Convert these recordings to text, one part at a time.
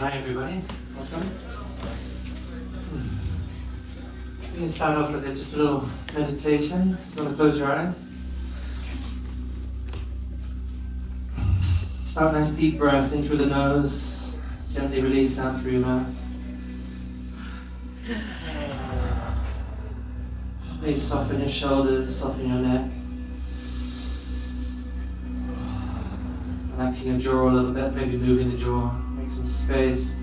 Hi everybody, welcome. You can start off with just a little meditation. So you want to close your eyes. Start a nice deep breath in through the nose. Gently release out through your mouth. Please soften your shoulders, soften your neck. Relaxing your jaw a little bit, maybe moving the jaw, make some space.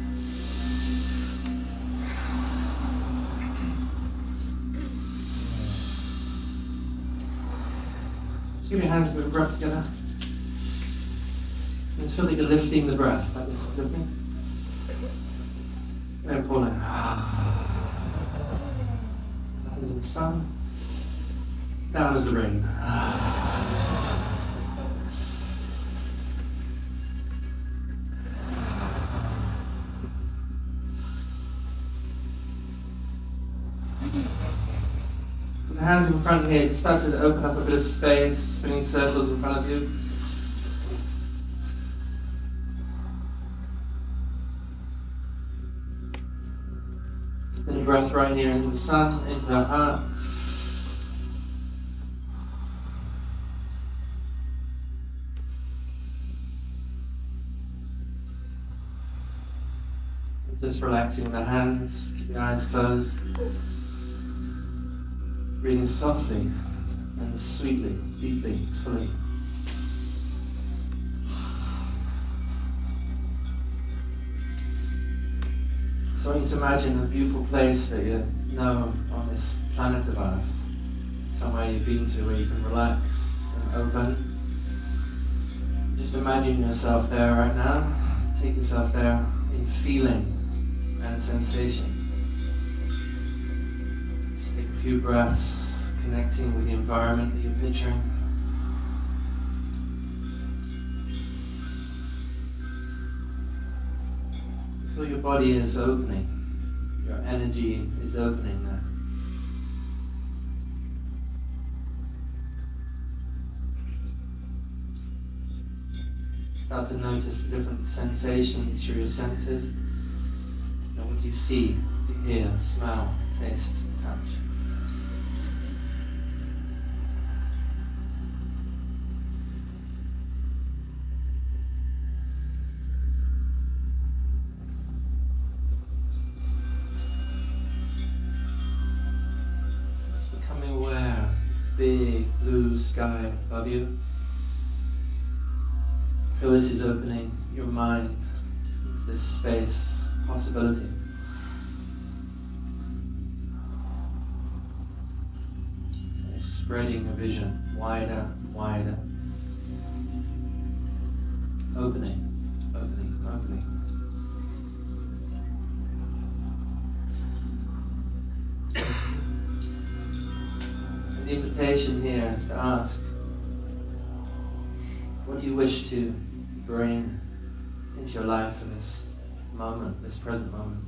Just give your hands a bit of breath together. And feel like you're lifting the breath, like this, lifting. And pulling. Up into the sun. Down as the rain. Put the hands in front of you, just start to open up a bit of space, spinning circles in front of you. Spin your breath right here into the sun, into the heart. Just relaxing the hands, keep your eyes closed. Breathing softly and sweetly, deeply, fully. So I want you to imagine a beautiful place that you know on this planet of ours. Somewhere you've been to where you can relax and open. Just imagine yourself there right now. Take yourself there in feeling and sensation. Just take a few breaths, connecting with the environment that you're picturing. Feel your body is opening. Your energy is opening there. Start to notice the different sensations through your senses. What do you see, what do you hear, smell, taste, touch? Just becoming aware of the big blue sky above you. Feel this is opening your mind into this space. Possibility. You're spreading your vision wider, wider. Opening, opening, opening. And the invitation here is to ask, what do you wish to bring into your life in this moment, this present moment?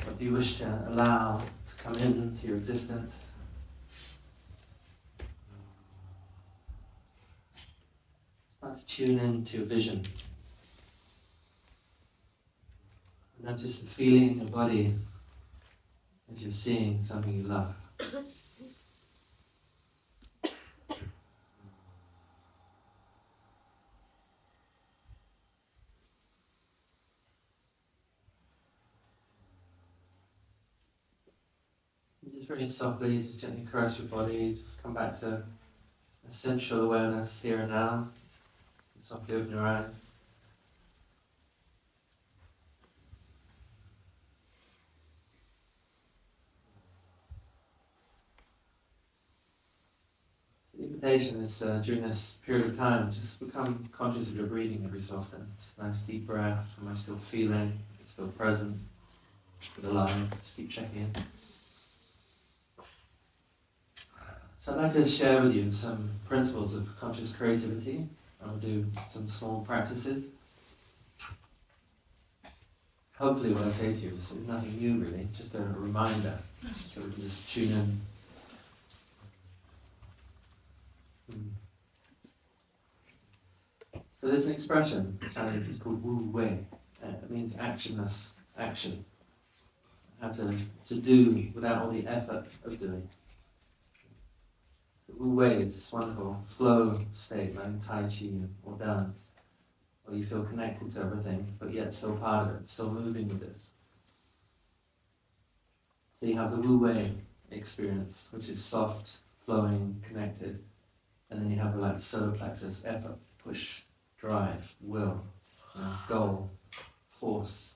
What do you wish to allow to come into your existence? Start to tune into your vision. Not just the feeling in your body as you're seeing something you love. Just very softly, just gently caress your body, just come back to essential awareness here and now. Softly open your eyes. The invitation is during this period of time, just become conscious of your breathing every so often. Just a nice deep breath. Am I still feeling? Am I still present? Still alive? Just keep checking in. So I'd like to share with you some principles of conscious creativity. I'll do some small practices. Hopefully what I say to you is nothing new really, just a reminder. So we can just tune in. So there's an expression, Chinese, it's called Wu Wei. It means actionless action. How to do without all the effort of doing. The Wu Wei is this wonderful flow state like Tai Chi or dance, where you feel connected to everything, but yet still part of it, still moving with this. So you have the Wu Wei experience, which is soft, flowing, connected, and then you have the like solar plexus, effort, push, drive, will, goal, force,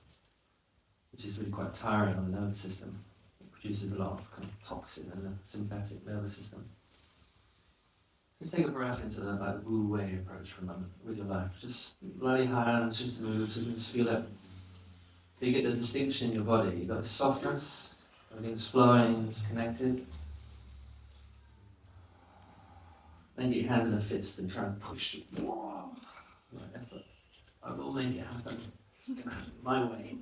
which is really quite tiring on the nervous system. It produces a lot of kind of toxin in the sympathetic nervous system. Just take a breath into the like Wu Wei approach for a moment with your life. Just lay your hands, just move, so you can just feel it. So you get the distinction in your body. You've got the softness, everything's flowing, it's connected. Then get your hands in a fist and try and push. Whoa. Effort. I will make it happen. My way.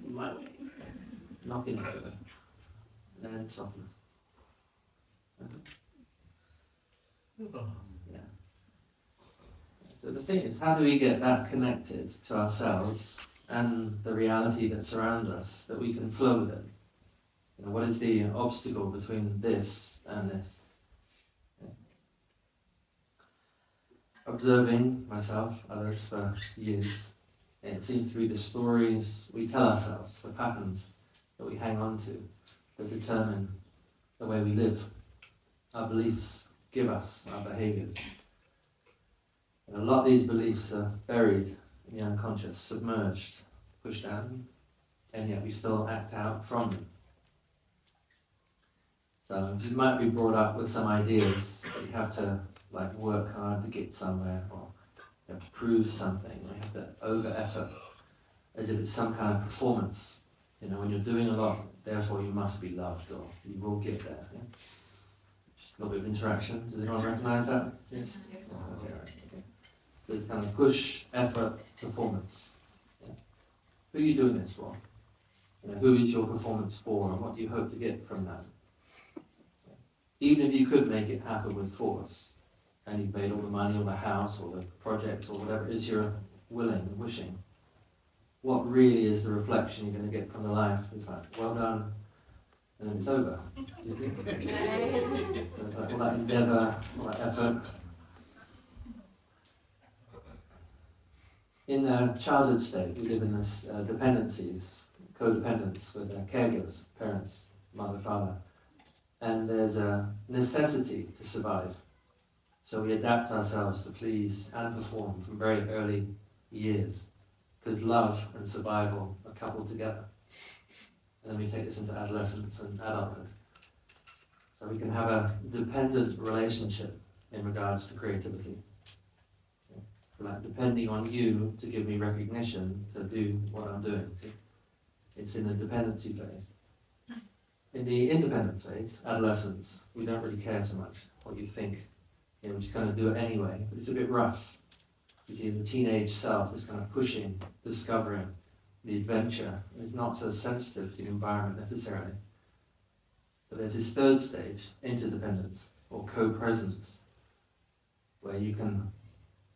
Knocking it over. And then softness. Yeah. So the thing is, how do we get that connected to ourselves and the reality that surrounds us, that we can flow with it? What is the obstacle between this and this? Observing myself, others for years, it seems to be the stories we tell ourselves, the patterns that we hang on to, that determine the way we live. Our beliefs give us our behaviors. And a lot of these beliefs are buried in the unconscious, submerged, pushed down, and yet we still act out from them. So you might be brought up with some ideas that you have to work hard to get somewhere, or you have to prove something, or you have to over-effort, as if it's some kind of performance. When you're doing a lot, therefore you must be loved, or you will get there. Yeah? Just a little bit of interaction. Does anyone recognize that? Yes? Okay, right. Okay. So it's kind of push, effort, performance. Yeah? Who are you doing this for? Who is your performance for, and what do you hope to get from that? Even if you could make it happen with force, and you've made all the money or the house or the project or whatever it is you're willing and wishing, what really is the reflection you're going to get from the life? It's like, well done, and then it's over. Do you think? So it's like all that endeavour, all that effort. In a childhood state, we live in this dependencies, codependence with caregivers, parents, mother, father. And there's a necessity to survive. So we adapt ourselves to please and perform from very early years, because love and survival are coupled together. And then we take this into adolescence and adulthood. So we can have a dependent relationship in regards to creativity. So like depending on you to give me recognition to do what I'm doing. See? It's in the dependency phase. In the independent phase, adolescence, we don't really care so much what you think. We just kind of do it anyway, but it's a bit rough. The teenage self is kind of pushing, discovering the adventure. It's not so sensitive to the environment necessarily. But there's this third stage, interdependence, or co-presence, where you can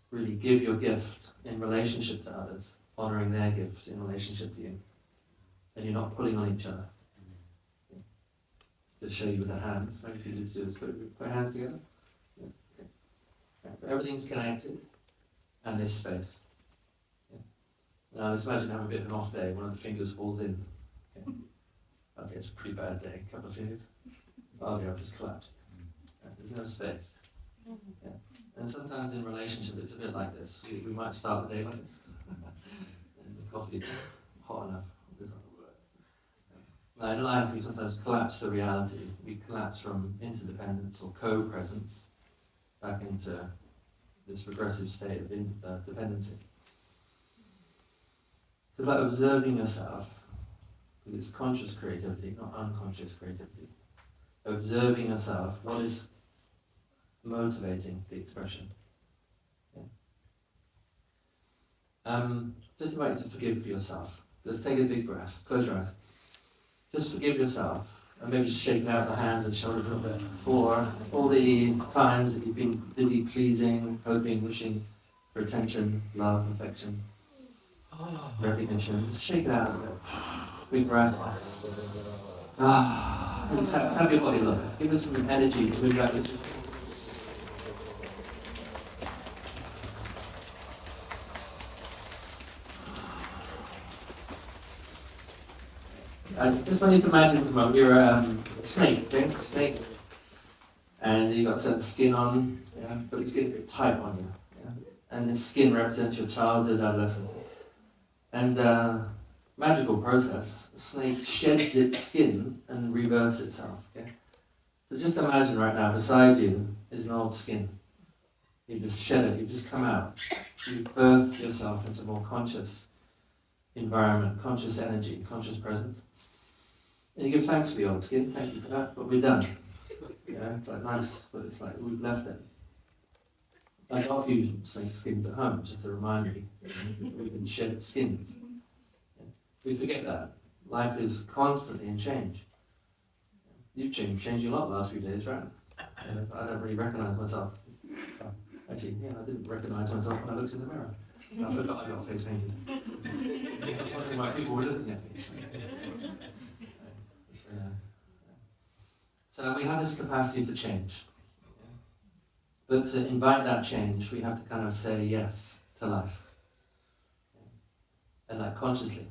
really give your gift in relationship to others, honoring their gift in relationship to you. And you're not pulling on each other. Just show you with the hands. Maybe if you just do is put your hands together. Yeah. Okay. Right. So everything's connected, and this space. Yeah. Now let's imagine having a bit of an off day. One of the fingers falls in. Okay, it's a pretty bad day. A couple of fingers. Okay, I've just collapsed. Right. There's no space. Yeah. And sometimes in relationship, it's a bit like this. We might start the day like this. And the coffee is hot enough. In life, we sometimes collapse the reality. We collapse from interdependence or co-presence back into this regressive state of dependency. So it's like observing yourself with this conscious creativity, not unconscious creativity. Observing yourself, what is motivating the expression. Yeah. Just invite you to forgive yourself. Just take a big breath. Close your eyes. Just forgive yourself, and maybe just shake out the hands and shoulders a little bit for all the times that you've been busy pleasing, hoping, wishing for attention, love, affection, recognition. Just shake it out a bit. Big breath. Just have your body look. Give us some energy to move back this system. I just want you to imagine for a moment you're a snake, okay? Snake. And you've got certain skin on, yeah? But it's getting a bit tight on you. Yeah? And this skin represents your childhood, adolescence. And magical process, the snake sheds its skin and rebirths itself. Okay? So just imagine right now, beside you is an old skin. You just shed it, you've just come out. You've birthed yourself into a more conscious environment, conscious energy, conscious presence. And you give thanks for your old skin, thank you for that, but we're done. Yeah, it's like nice, but it's like we've left it. Like our few skins at home, just to remind me we can shed skins. Yeah. We forget that. Life is constantly in change. You've changed a lot the last few days, right? I don't really recognize myself. Actually, yeah, I didn't recognize myself when I looked in the mirror. I forgot I got face painted. I was wondering why people were looking at me. So we have this capacity for change. But to invite that change, we have to kind of say yes to life. And like consciously.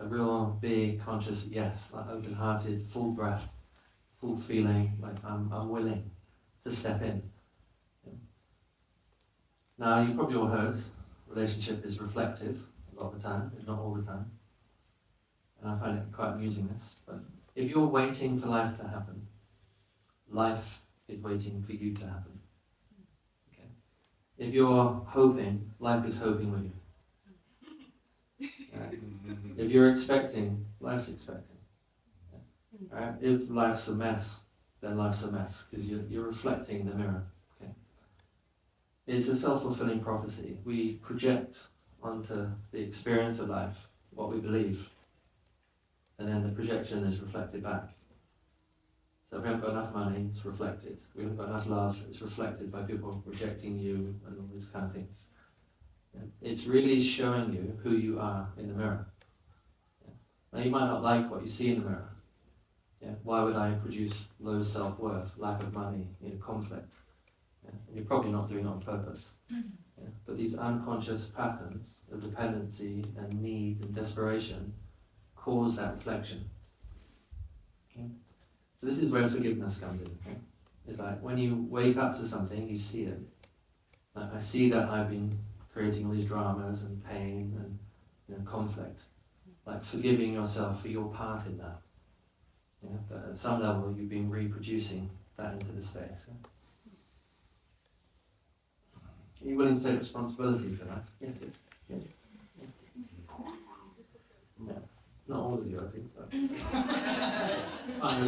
A real big conscious yes, like open-hearted, full breath, full feeling, like I'm willing to step in. Now you probably all heard, relationship is reflective a lot of the time, if not all the time. And I find it quite amusing this, but if you're waiting for life to happen, life is waiting for you to happen. Okay? If you're hoping, life is hoping with you. Right? If you're expecting, life's expecting. Right? If life's a mess, then life's a mess, because you're reflecting the mirror. Okay? It's a self-fulfilling prophecy. We project onto the experience of life what we believe, and then the projection is reflected back. So if we haven't got enough money, it's reflected. We haven't got enough love, it's reflected by people rejecting you and all these kind of things. Yeah. It's really showing you who you are in the mirror. Yeah. Now you might not like what you see in the mirror. Yeah. Why would I produce low self-worth, lack of money, conflict? Yeah. And you're probably not doing it on purpose. Yeah. But these unconscious patterns of dependency and need and desperation cause that reflection. Okay? So this is where forgiveness comes in. Okay? It's like when you wake up to something, you see it. Like I see that I've been creating all these dramas and pain and conflict. Like forgiving yourself for your part in that. Yeah? But at some level, you've been reproducing that into the space. Yeah? Are you willing to take responsibility for that? Yes. Yes. Yeah. Not all of you, I think. But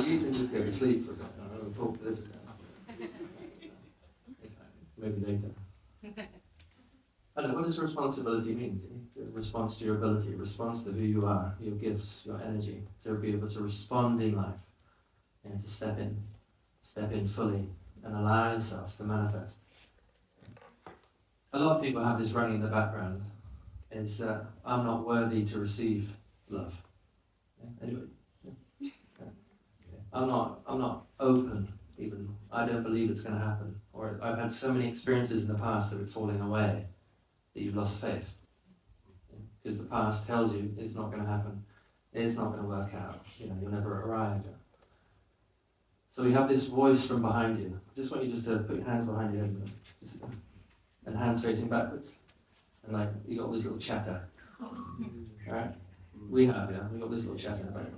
you can just go to sleep for a bit. I'll talk to this again. Maybe later. I don't know, what does responsibility mean? It's a response to your ability, a response to who you are, your gifts, your energy, to be able to respond in life and to step in fully and allow yourself to manifest. A lot of people have this running in the background. It's that I'm not worthy to receive love. Anyway, I'm not open even. I don't believe it's going to happen. Or I've had so many experiences in the past that are falling away that you've lost faith. Because the past tells you it's not going to happen. It's not going to work out. You'll never arrive. So we have this voice from behind you. I just want you to put your hands behind your head. And hands facing backwards. And like, you got this little chatter. Alright? We got this little chatter in the back.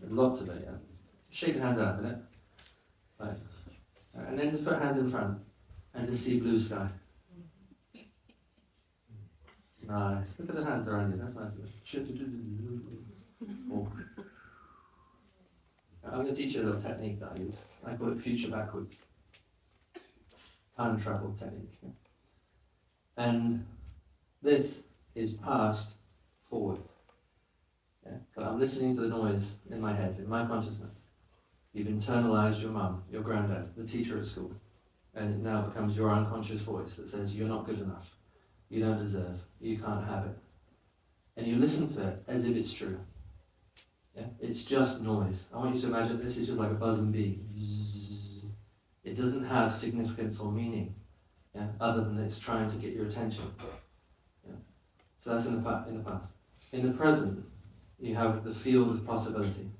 Lots of it, yeah. Shake your hands out a minute. Right. And then just put hands in front and just see blue sky. Nice. Look at the hands around you, that's nice. I'm going to teach you a little technique that I use. I call it future backwards. Time travel technique. Yeah. And this is past forwards. Yeah? So I'm listening to the noise in my head, in my consciousness. You've internalized your mum, your granddad, the teacher at school, and it now becomes your unconscious voice that says you're not good enough, you don't deserve, you can't have it. And you listen to it as if it's true. Yeah? It's just noise. I want you to imagine this is just like a buzzing bee. It doesn't have significance or meaning, yeah? Other than it's trying to get your attention. Yeah? So that's in the past. In the present, you have the field of possibility.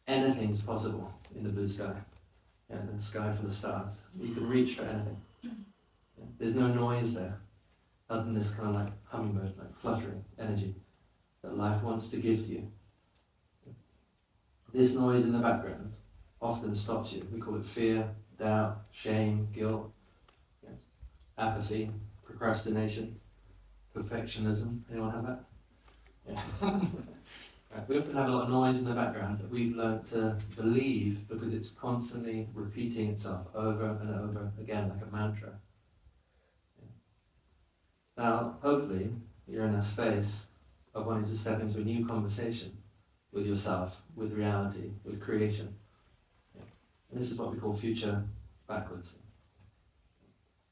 Anything's possible in the blue sky. Yeah, the sky for the stars. You can reach for anything. Yeah? There's no noise there, other than this kind of like hummingbird, like fluttering energy that life wants to give to you. This noise in the background often stops you. We call it fear, doubt, shame, guilt, yeah, apathy, procrastination, perfectionism. Anyone have that? Yeah. Right. We often have a lot of noise in the background that we've learned to believe because it's constantly repeating itself over and over again like a mantra. Yeah. Now, hopefully, you're in a space of wanting to step into a new conversation with yourself, with reality, with creation. Yeah. And this is what we call future backwards.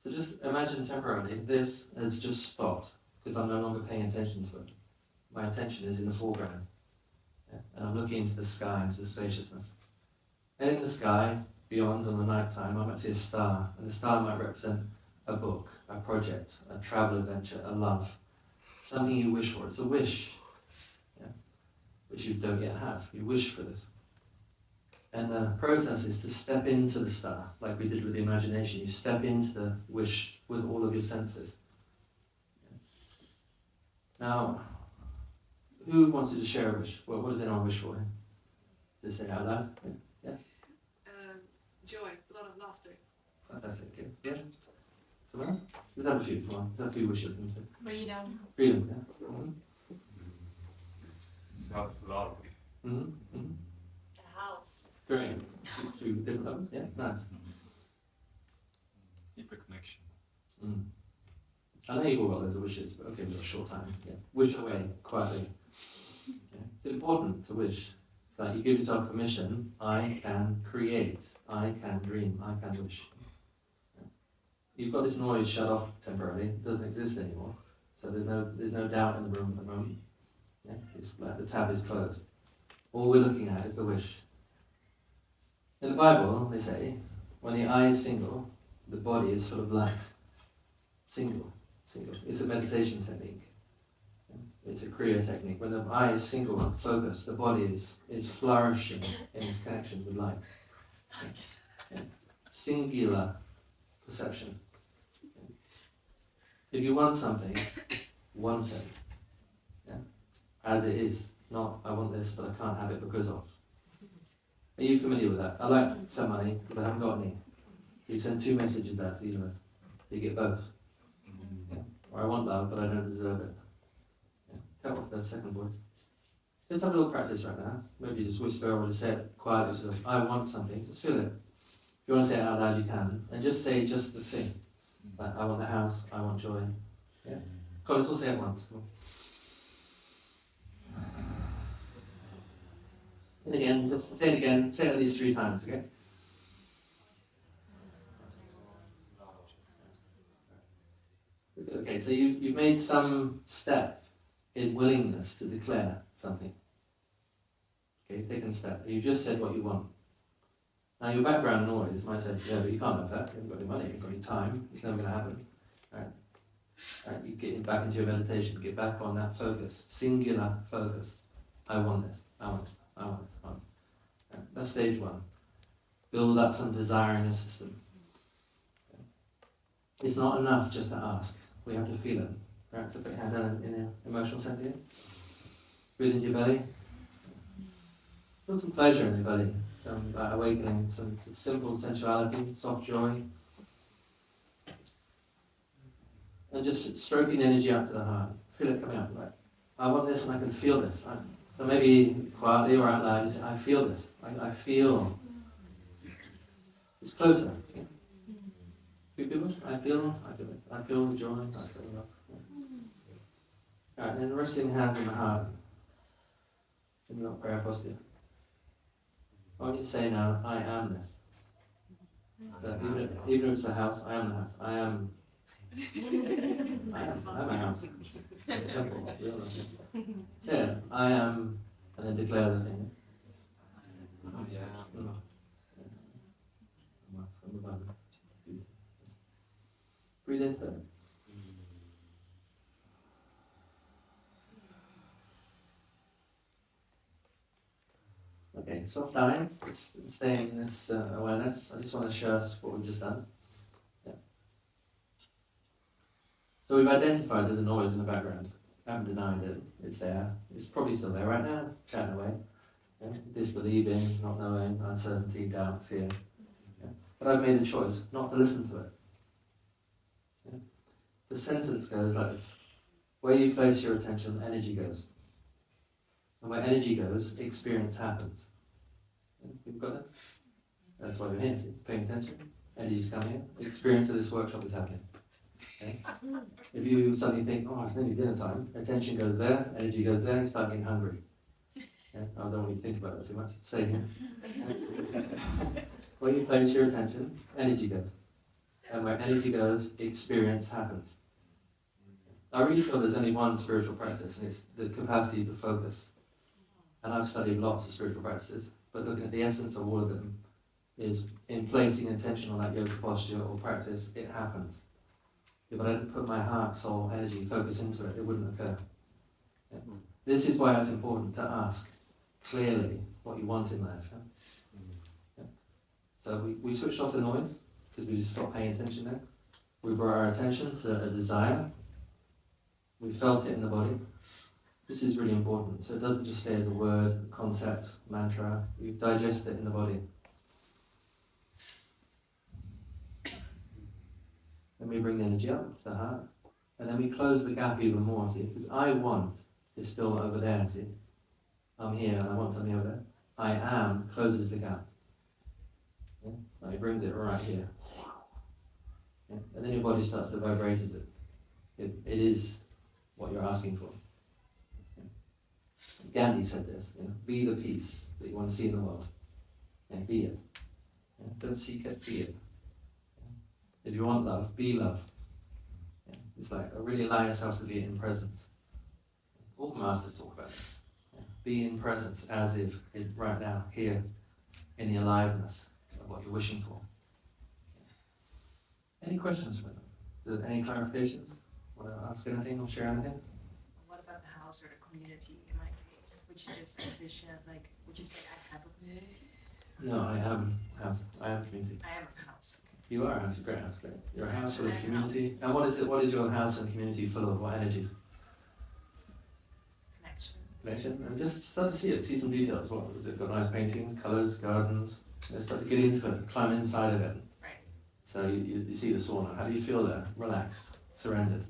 So just imagine temporarily, this has just stopped because I'm no longer paying attention to it. My attention is in the foreground. Yeah? And I'm looking into the sky, into the spaciousness. And in the sky, beyond on the night time, I might see a star. And the star might represent a book, a project, a travel adventure, a love. Something you wish for. It's a wish, yeah? Which you don't yet have. You wish for this. And the process is to step into the star, like we did with the imagination. You step into the wish with all of your senses. Yeah. Now, who wants to share a wish? What does anyone wish for? Just say it out loud. Yeah. Joy, a lot of laughter. Fantastic. Okay. Yeah. Someone? Let's have a few. Come on. Let's have a few wishes. Freedom. Freedom. Yeah. Mm-hmm. Self-love. Mm-hmm. Mm-hmm. The house. Great. Two different levels. Yeah. Nice. Deeper connection. Mm. I know you've all got loads of wishes, but okay, we've got a short time. Yeah. Wish away quietly. Yeah. It's important to wish. It's like you give yourself permission. I can create. I can dream. I can wish. Yeah. You've got this noise shut off temporarily. It doesn't exist anymore. So there's no doubt in the room at the moment. Yeah. It's like the tab is closed. All we're looking at is the wish. In the Bible, they say, when the eye is single, the body is full of light. Single. It's a meditation technique. It's a Kriya technique. When the eye is single and focused, the body is flourishing in its connection with light. Yeah. Singular perception. If you want something, want it. Yeah? As it is. Not, I want this, but I can't have it because of. Are you familiar with that? I like some money, because I haven't got any. So you send two messages out to the universe. So you get both. Yeah. Or I want love, but I don't deserve it. Yeah. Cut off the second voice. Just have a little practice right now. Maybe just whisper or just say it quietly. Just like, I want something. Just feel it. If you want to say it out loud, you can. And just say just the thing. Like, I want the house, I want joy. Yeah. Come on, let's all say it once. And again, just say it again. Say it at least 3 times, okay? Okay, so you've made some step in willingness to declare something. Okay, you've taken a step. You just said what you want. Now your background noise might say, yeah, but you can't have that. You haven't got any money, you haven't got any time. It's never going to happen. Right, you get back into your meditation. Get back on that focus. Singular focus. I want this. I want it. I want it. I want it. Right, that's stage 1. Build up some desire in your system. It's not enough just to ask. We have to feel it. Right, so put your hand down in your emotional center here. Breathe into your belly. Feel some pleasure in your belly. Some awakening, some simple sensuality, soft joy. And just stroking the energy out to the heart. Feel it coming up. Like, I want this and I can feel this. So maybe quietly or out loud, you say, I feel this. I feel. It's closer. Yeah. Few people? I feel it. I feel the joy. I feel love. Yeah. Alright, then resting hands on the heart. In your prayer posture. I want you to say now, I am this. So even if it's a house, I am the house. I am a house. Temple, real life. So yeah, I am, and then declare the thing. Breathe into it. Okay, soft eyes, just staying in this awareness. I just want to show us what we've just done. Yeah. So we've identified there's a noise in the background. I haven't denied it. It's there. It's probably still there right now, chatting away. Yeah? Disbelieving, not knowing, uncertainty, doubt, fear. Yeah? But I've made a choice not to listen to it. Yeah? The sentence goes like this. Where you place your attention, energy goes. And where energy goes, experience happens. Yeah? You've got that? That's why we're here, see? Paying attention. Energy's coming in. The experience of this workshop is happening. Okay? If you suddenly think, oh, it's nearly dinner time, attention goes there, energy goes there, you start getting hungry. Yeah? I don't want you to think about it too much. Stay here. Where you place your attention, energy goes. And where energy goes, experience happens. I really feel there's only one spiritual practice, and it's the capacity to focus. And I've studied lots of spiritual practices, but looking at the essence of all of them is in placing attention on that yoga posture or practice, it happens. If I don't put my heart, soul, energy, focus into it, it wouldn't occur. Yeah? This is why it's important to ask clearly what you want in life. Yeah? So we switched off the noise, because we just stopped paying attention there. We brought our attention to a desire. We felt it in the body. This is really important. So it doesn't just stay as a word, concept, mantra. We digest it in the body. Then we bring the energy up to the heart. And then we close the gap even more, see? Because I want is still over there, see? I'm here and I want something over there. I am closes the gap. Yeah? So he brings it right here. Yeah? And then your body starts to vibrate as it. It is what you're asking for. Yeah? Gandhi said this, be the peace that you want to see in the world. Yeah, be it. Yeah? Don't seek it, be it. If you want love, be love. Yeah? It's like really allow yourself to be in presence. All the masters talk about it. Yeah? Be in presence as if right now, here, in the aliveness of what you're wishing for. Any questions from them? Any clarifications? Want to ask anything or share anything? What about the house or the community in my case? Would you just envision, would you say I have a community? No, I am house. I am community. I am a house. You are a house. Great house. Great. You're a house full of community. And what is it? What is your house and community full of? What energies? Connection. And just start to see it. See some details. What has it got? Nice paintings, colours, gardens. Start to get into it. Climb inside of it. Right. So you see the sauna. How do you feel there? Relaxed, surrendered.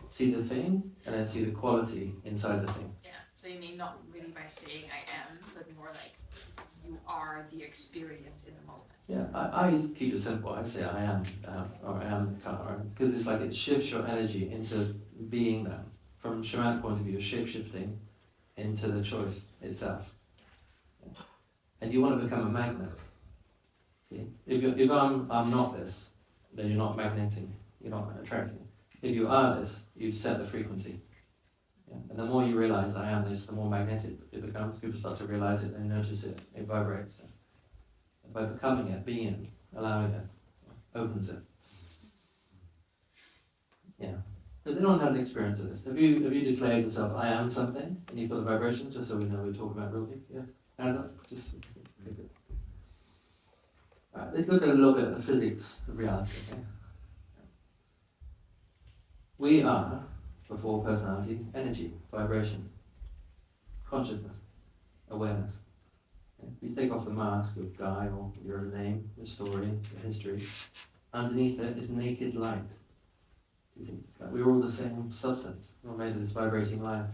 See the thing, and then see the quality inside the thing. Yeah. So you mean not really by saying I am, but more like you are the experience in the moment. Yeah, I used to keep it simple. I say I am, or I am the car, because it's like it shifts your energy into being that. From a shamanic point of view, shape-shifting into the choice itself. Yeah. And you want to become a magnet. See, if I'm not this, then you're not magneting. You're not attracting. If you are this, you set the frequency. Yeah. And the more you realize I am this, the more magnetic it becomes. People start to realize it and notice it. It vibrates. And by becoming it, being it, allowing it, opens it. Yeah. Does anyone have an experience of this? Have you declared yourself, I am something, and you feel the vibration, just so we know we're talking about real things? Yes? And just okay, good. Alright, let's look at a little bit at the physics of reality, okay? We are, before personality, energy, vibration, consciousness, awareness. Okay? If you take off the mask of Guy or your name, your story, your history, underneath it is naked light. You see, it's like we're all the same substance. We're made of this vibrating light.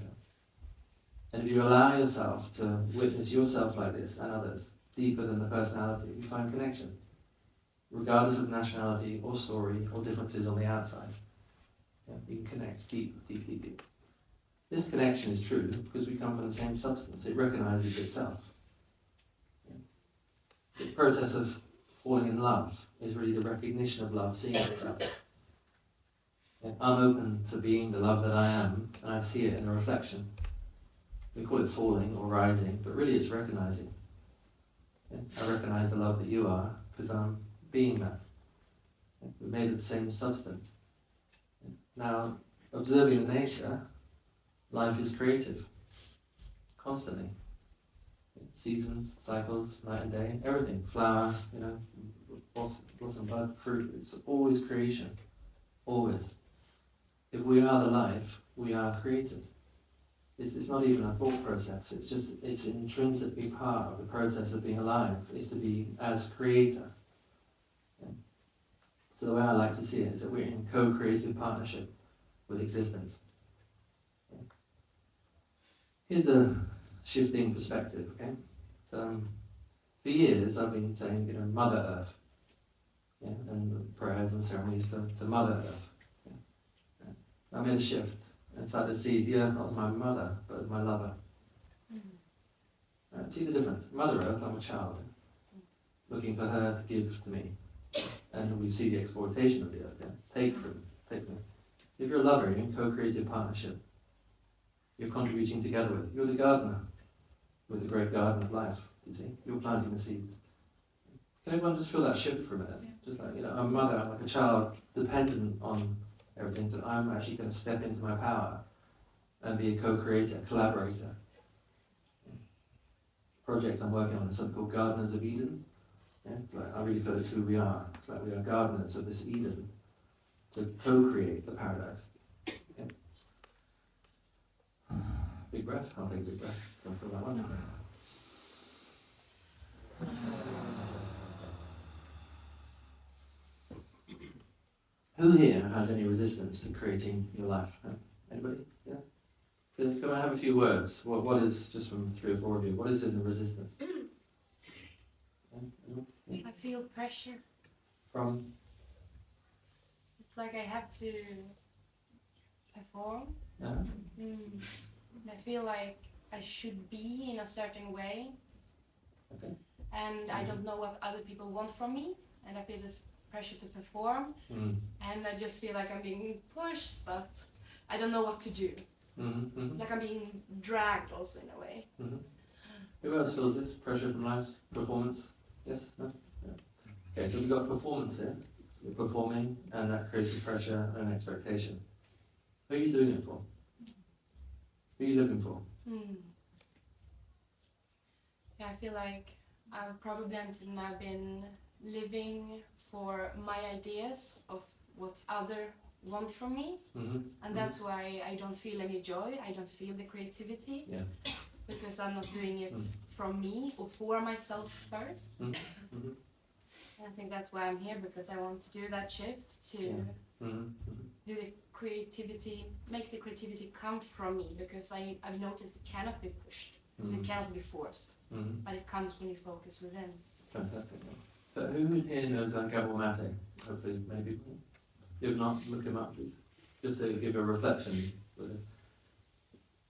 And if you allow yourself to witness yourself like this and others, deeper than the personality, you find connection. Regardless of nationality or story or differences on the outside. Yeah, you can connect deep. This connection is true because we come from the same substance. It recognizes itself. Yeah. The process of falling in love is really the recognition of love, seeing itself. Yeah, I'm open to being the love that I am, and I see it in a reflection. We call it falling or rising, but really it's recognizing. Yeah, I recognize the love that you are because I'm being that. Yeah, we're made of the same substance. Yeah. Now, observing the nature, life is creative, constantly. Seasons, cycles, night and day, everything, flower, blossom, bud, fruit, it's always creation, always. If we are the life, we are creators. It's not even a thought process, it's intrinsically part of the process of being alive, is to be as creator. Yeah. So the way I like to see it is that we're in co-creative partnership with existence. Yeah. Here's a shifting perspective, okay? So, for years I've been saying, Mother Earth, yeah, and prayers and ceremonies to Mother Earth. Yeah. Yeah. I made a shift and started to see the earth not as my mother, but as my lover. Right, see the difference. Mother Earth, I'm a child, looking for her to give to me. And we see the exploitation of the earth, yeah? Take from. If you're a lover, you're in co-creative partnership. You're contributing together with. You're the gardener with the great garden of life, you see? You're planting the seeds. Can everyone just feel that shift for a minute? Yeah. Just like, I'm a mother, I'm like a child, dependent on everything, so I'm actually going to step into my power and be a co-creator, collaborator. Project I'm working on is something called Gardeners of Eden. Yeah? It's like, I really feel it's who we are. It's like we are gardeners of this Eden to co-create the paradise. Okay? Big breath, I'll take a big breath. Don't feel that one. Who here has any resistance to creating your life? Anybody? Yeah? Can I have a few words? What is, just from 3 or 4 of you, what is in the resistance? Yeah? I feel pressure. From? It's like I have to perform. Yeah? I feel like I should be in a certain way. Okay. And I don't know what other people want from me. And I feel this pressure to perform. And I just feel like I'm being pushed, but I don't know what to do. Like I'm being dragged also in a way. Who else feels this? Pressure from life's performance? Yes? No? Yeah. Okay, so we've got performance here. You're performing, and that creates a pressure and an expectation. Who are you doing it for? Who are you living for? Yeah, I feel like I've probably until now been living for my ideas of what other want from me, and that's why I don't feel any joy. I don't feel the creativity, because I'm not doing it from me or for myself first. And I think that's why I'm here, because I want to do that shift to do the creativity, make the creativity come from me, because I've noticed it cannot be pushed, it cannot be forced, but it comes when you focus within. Fantastic. So who here knows Gabor Mate? Hopefully many people. If not, look him up, please. Just to give a reflection.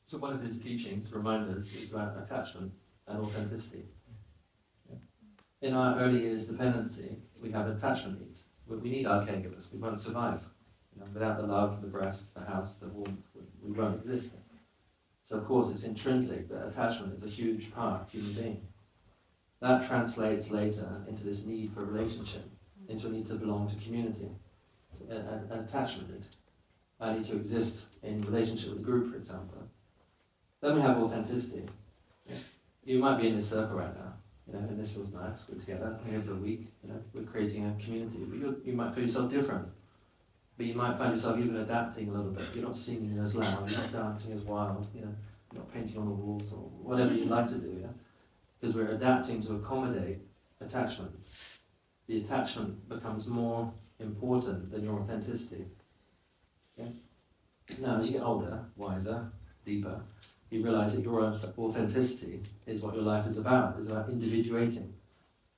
So one of his teachings, reminders, is about attachment and authenticity. Yeah. In our early years dependency, we have attachment needs. We need our caregivers. We won't survive. Without the love, the breast, the house, the warmth, we won't exist. So of course it's intrinsic that attachment is a huge part of human being. That translates later into this need for relationship, into a need to belong to community, an attachment need. I need to exist in relationship with a group, for example. Then we have authenticity. Yeah. You might be in this circle right now, and this feels nice, we're together, we're here for a week, we're creating a community. But you might feel yourself different, but you might find yourself even adapting a little bit. You're not singing as loud, you're not dancing as wild, you're not painting on the walls, or whatever you'd like to do, because we're adapting to accommodate attachment. The attachment becomes more important than your authenticity. Okay? Now, as you get older, wiser, deeper, you realize that your authenticity is what your life is about. It's about individuating.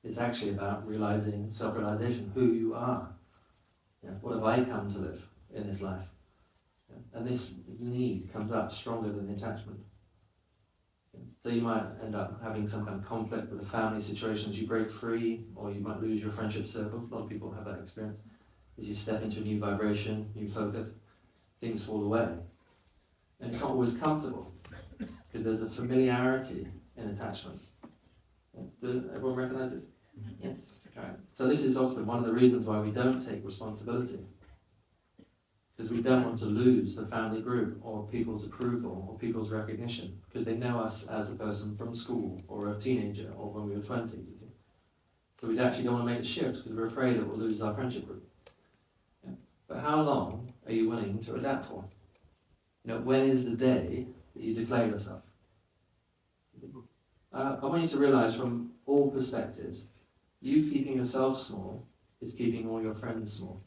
It's actually about realizing self-realization, who you are. Yeah? What have I come to live in this life? Yeah? And this need comes up stronger than the attachment. So you might end up having some kind of conflict with a family situation as you break free, or you might lose your friendship circles. A lot of people have that experience. As you step into a new vibration, new focus, things fall away. And it's not always comfortable, because there's a familiarity in attachment. Does everyone recognize this? Yes. Right. So this is often one of the reasons why we don't take responsibility. Because we don't want to lose the family group or people's approval or people's recognition, because they know us as a person from school or a teenager or when we were 20. You see? So we actually don't want to make a shift because we're afraid that we'll lose our friendship group. Yeah. But how long are you willing to adapt for? When is the day that you declare yourself? I want you to realize from all perspectives, you keeping yourself small is keeping all your friends small.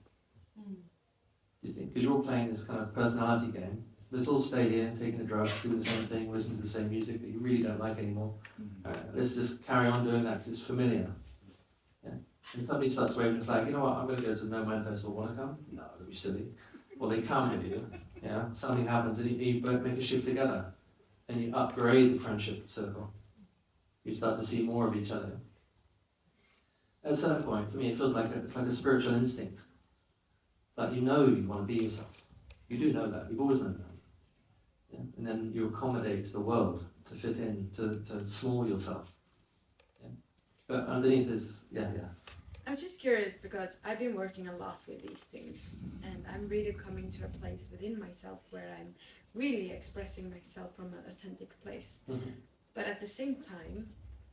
You think? Because you're all playing this kind of personality game. Let's all stay here, taking the drugs, doing the same thing, listen to the same music that you really don't like anymore. Let's just carry on doing that because it's familiar. Yeah? And somebody starts waving the flag, you know what, I'm going to go to No Man Festival, want to come? No, that'd be silly. Well, they come with you. Yeah? Something happens and you both make a shift together. And you upgrade the friendship circle. You start to see more of each other. At a certain point, for me, it feels like it's like a spiritual instinct. Like you want to be yourself. You do know that. You've always known that. Yeah? And then you accommodate the world to fit in, to small yourself. Yeah? But underneath is, yeah. I'm just curious because I've been working a lot with these things, and I'm really coming to a place within myself where I'm really expressing myself from an authentic place. Mm-hmm. But at the same time,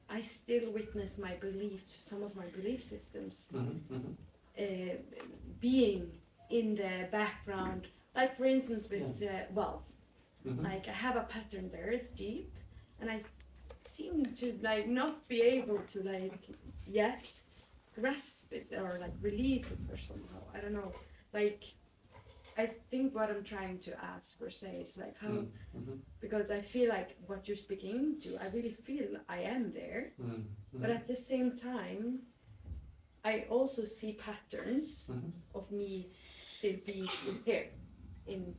I still witness my beliefs, some of my belief systems, being in the background. Like for instance with wealth, like I have a pattern there, it's deep, and I seem to like not be able to like yet grasp it or like release it or somehow. I don't know. Like I think what I'm trying to ask or say is like how, because I feel like what you're speaking into, I really feel I am there, but at the same time, I also see patterns of me still being here in,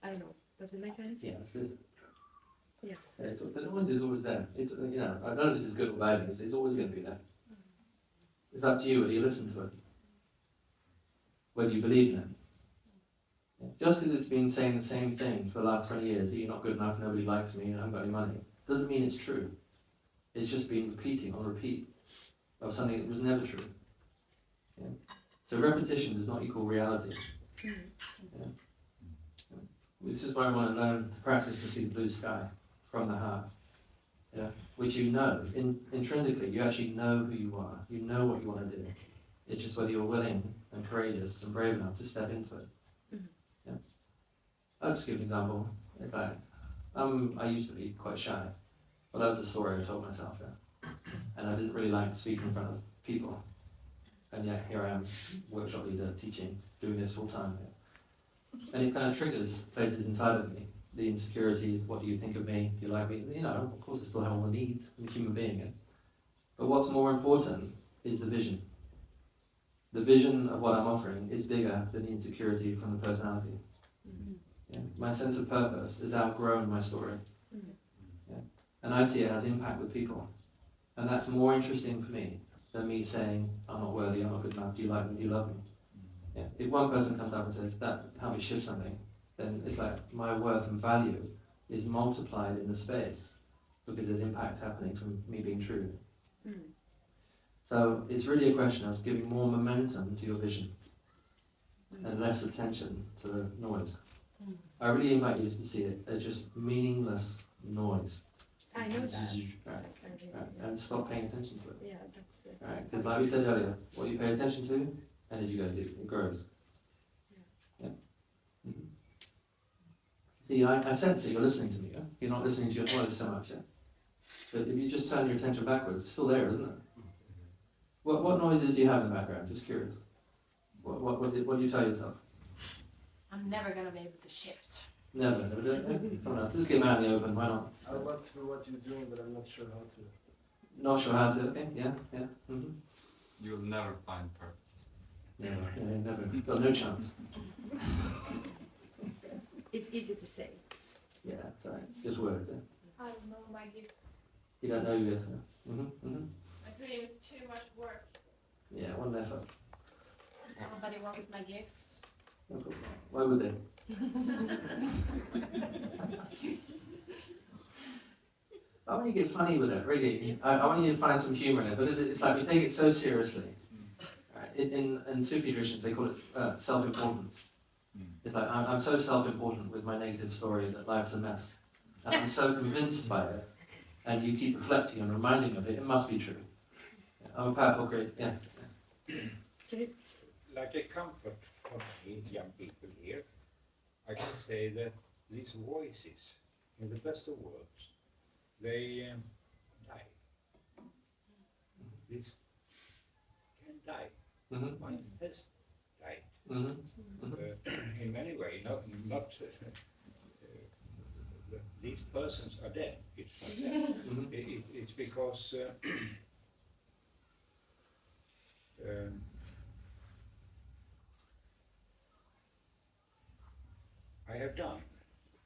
I don't know, does it make sense? Yeah, Yeah. The noise is always there. It's, I don't know if this is good or bad news, it's always going to be there. It's up to you whether you listen to it, whether you believe in it. Yeah. Just because it's been saying the same thing for the last 20 years, you're not good enough, nobody likes me, I haven't got any money, doesn't mean it's true. It's just been repeating on repeat of something that was never true. Yeah. So repetition does not equal reality. Yeah. This is why I want to learn to practice to see the blue sky from the heart. Yeah. Which intrinsically, you actually know who you are. You know what you want to do. It's just whether you're willing and courageous and brave enough to step into it. Yeah. I'll just give an example. It's like, I used to be quite shy. Well, that was the story I told myself. Yeah. And I didn't really like speaking in front of people. And yet here I am, workshop leader, teaching, doing this full time. Yeah. And it kind of triggers places inside of me. The insecurities, what do you think of me? Do you like me? Of course I still have all the needs. I'm a human being. Yeah. But what's more important is the vision. The vision of what I'm offering is bigger than the insecurity from the personality. Yeah. My sense of purpose has outgrown my story. Yeah. And I see it has impact with people. And that's more interesting for me than me saying, I'm not worthy, I'm not good enough, do you like me, do you love me? Yeah. If one person comes up and says, that helped me shift something, then it's like my worth and value is multiplied in the space because there's impact happening from me being true. So it's really a question of giving more momentum to your vision and less attention to the noise. I really invite you to see it as just meaningless noise. I know that. Right. And stop paying attention to it. Yeah, that's the... Right. Because like we said earlier, what you pay attention to, energy goes, it grows. Yeah. See, I sense that you're listening to me. Yeah? You're not listening to your noise so much. Yeah? But if you just turn your attention backwards, it's still there, isn't it? What noises do you have in the background? Just curious. What do you tell yourself? I'm never gonna be able to shift. Never do it. Someone else. Just get them out in the open, why not? I want to do what you're doing, but I'm not sure how to. Not sure how to, okay, yeah. You'll never find purpose. Never. Got no chance. It's easy to say. Yeah, sorry. Just words, yeah. I don't know my gifts. You don't know you guys. Mm-hmm. I think it was too much work. Yeah, one effort. Nobody wants my gifts. No problem. Why would they? I want you to get funny with it, really. I want you to find some humour in it, but it's like we take it so seriously. Right? In Sufi traditions, they call it self-importance. It's like, I'm so self-important with my negative story that life's a mess. And I'm so convinced by it, and you keep reflecting and reminding of it, it must be true. Yeah, I'm a powerful creator. Yeah. Like a comfort for me, young people here, I can say that these voices, in the best of words, they die. This can die. Mm-hmm. Mine has died. Mm-hmm. In many ways, not these persons are dead. It's not dead. Mm-hmm. It's because I have done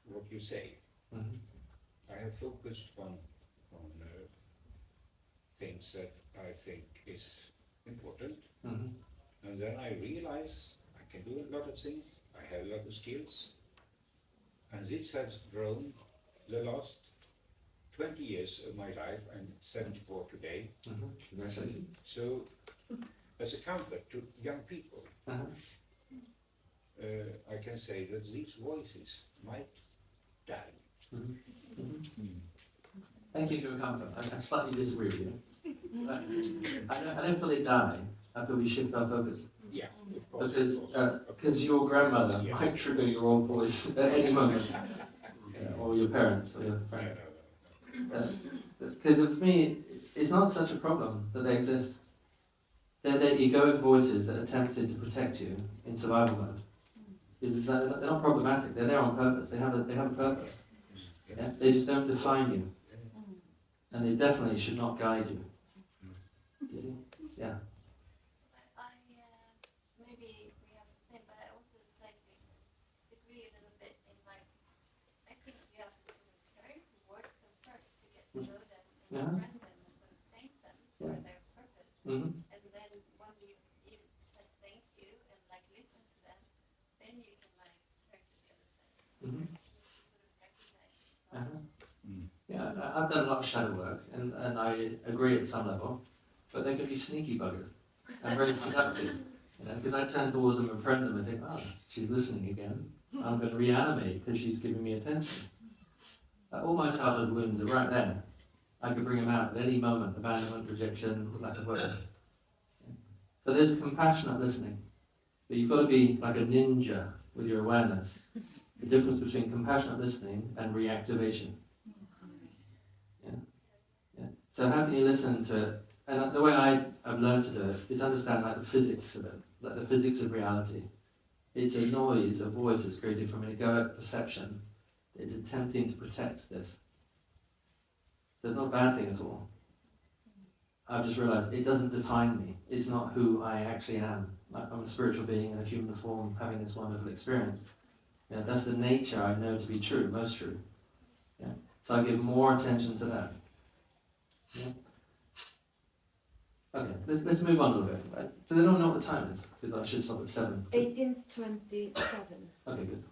what you say. Mm-hmm. I have focused on things that I think is important, Mm-hmm. and then I realize I can do a lot of things. I have a lot of skills, and this has grown the last 20 years of my life. I'm 74 today. Mm-hmm. Congratulations. So, as a comfort to young people, Uh-huh. I can say that these voices might die. Mm-hmm. Mm-hmm. Thank you for your comfort. I slightly disagree with you. I don't feel they die. I feel we shift our focus. Yeah, of course. Because your grandmother Yes. might trigger your old voice at any moment. Or your parents or your No, friends. no. Because for me, it's not such a problem that they exist. They're egoic voices that attempted to protect you in survival mode. They're not problematic. They're there on purpose. They have a purpose. Yeah? They just don't define you, and they definitely should not guide you. You see? Yeah. Maybe we have the same, but I also slightly disagree a little bit in like, I think we have to sort of turn towards them first to get to know them and Yeah. befriend them and sort of thank them for Yeah. their purpose. Mm-hmm. And then when you say thank you and like listen to them, then you can like turn to the other side. Mm-hmm. You sort of recognize yourself. Uh-huh. Yeah, I've done a lot of shadow work, and I agree at some level, but they can be sneaky buggers and very seductive. Because I turn towards them and friend them and think, oh, she's listening again. I'm going to reanimate because she's giving me attention. All my childhood wounds are right there. I could bring them out at any moment: abandonment, rejection, lack of work. So there's compassionate listening, but you've got to be like a ninja with your awareness. The difference between compassionate listening and reactivation. Yeah. So how can you listen to it? And the way I've learned to do it is understand like the physics of it, like the physics of reality. It's a noise, a voice that's created from an egoic perception. It's attempting to protect this. So it's not a bad thing at all. I've just realized it doesn't define me. It's not who I actually am. Like I'm a spiritual being in a human form having this wonderful experience. Yeah, that's the nature I know to be true, most true. Yeah. So I give more attention to that. Yeah. Okay, let's move on a little bit. Right? So they don't know what the time is, because I should stop at 7. 1827. Okay, good.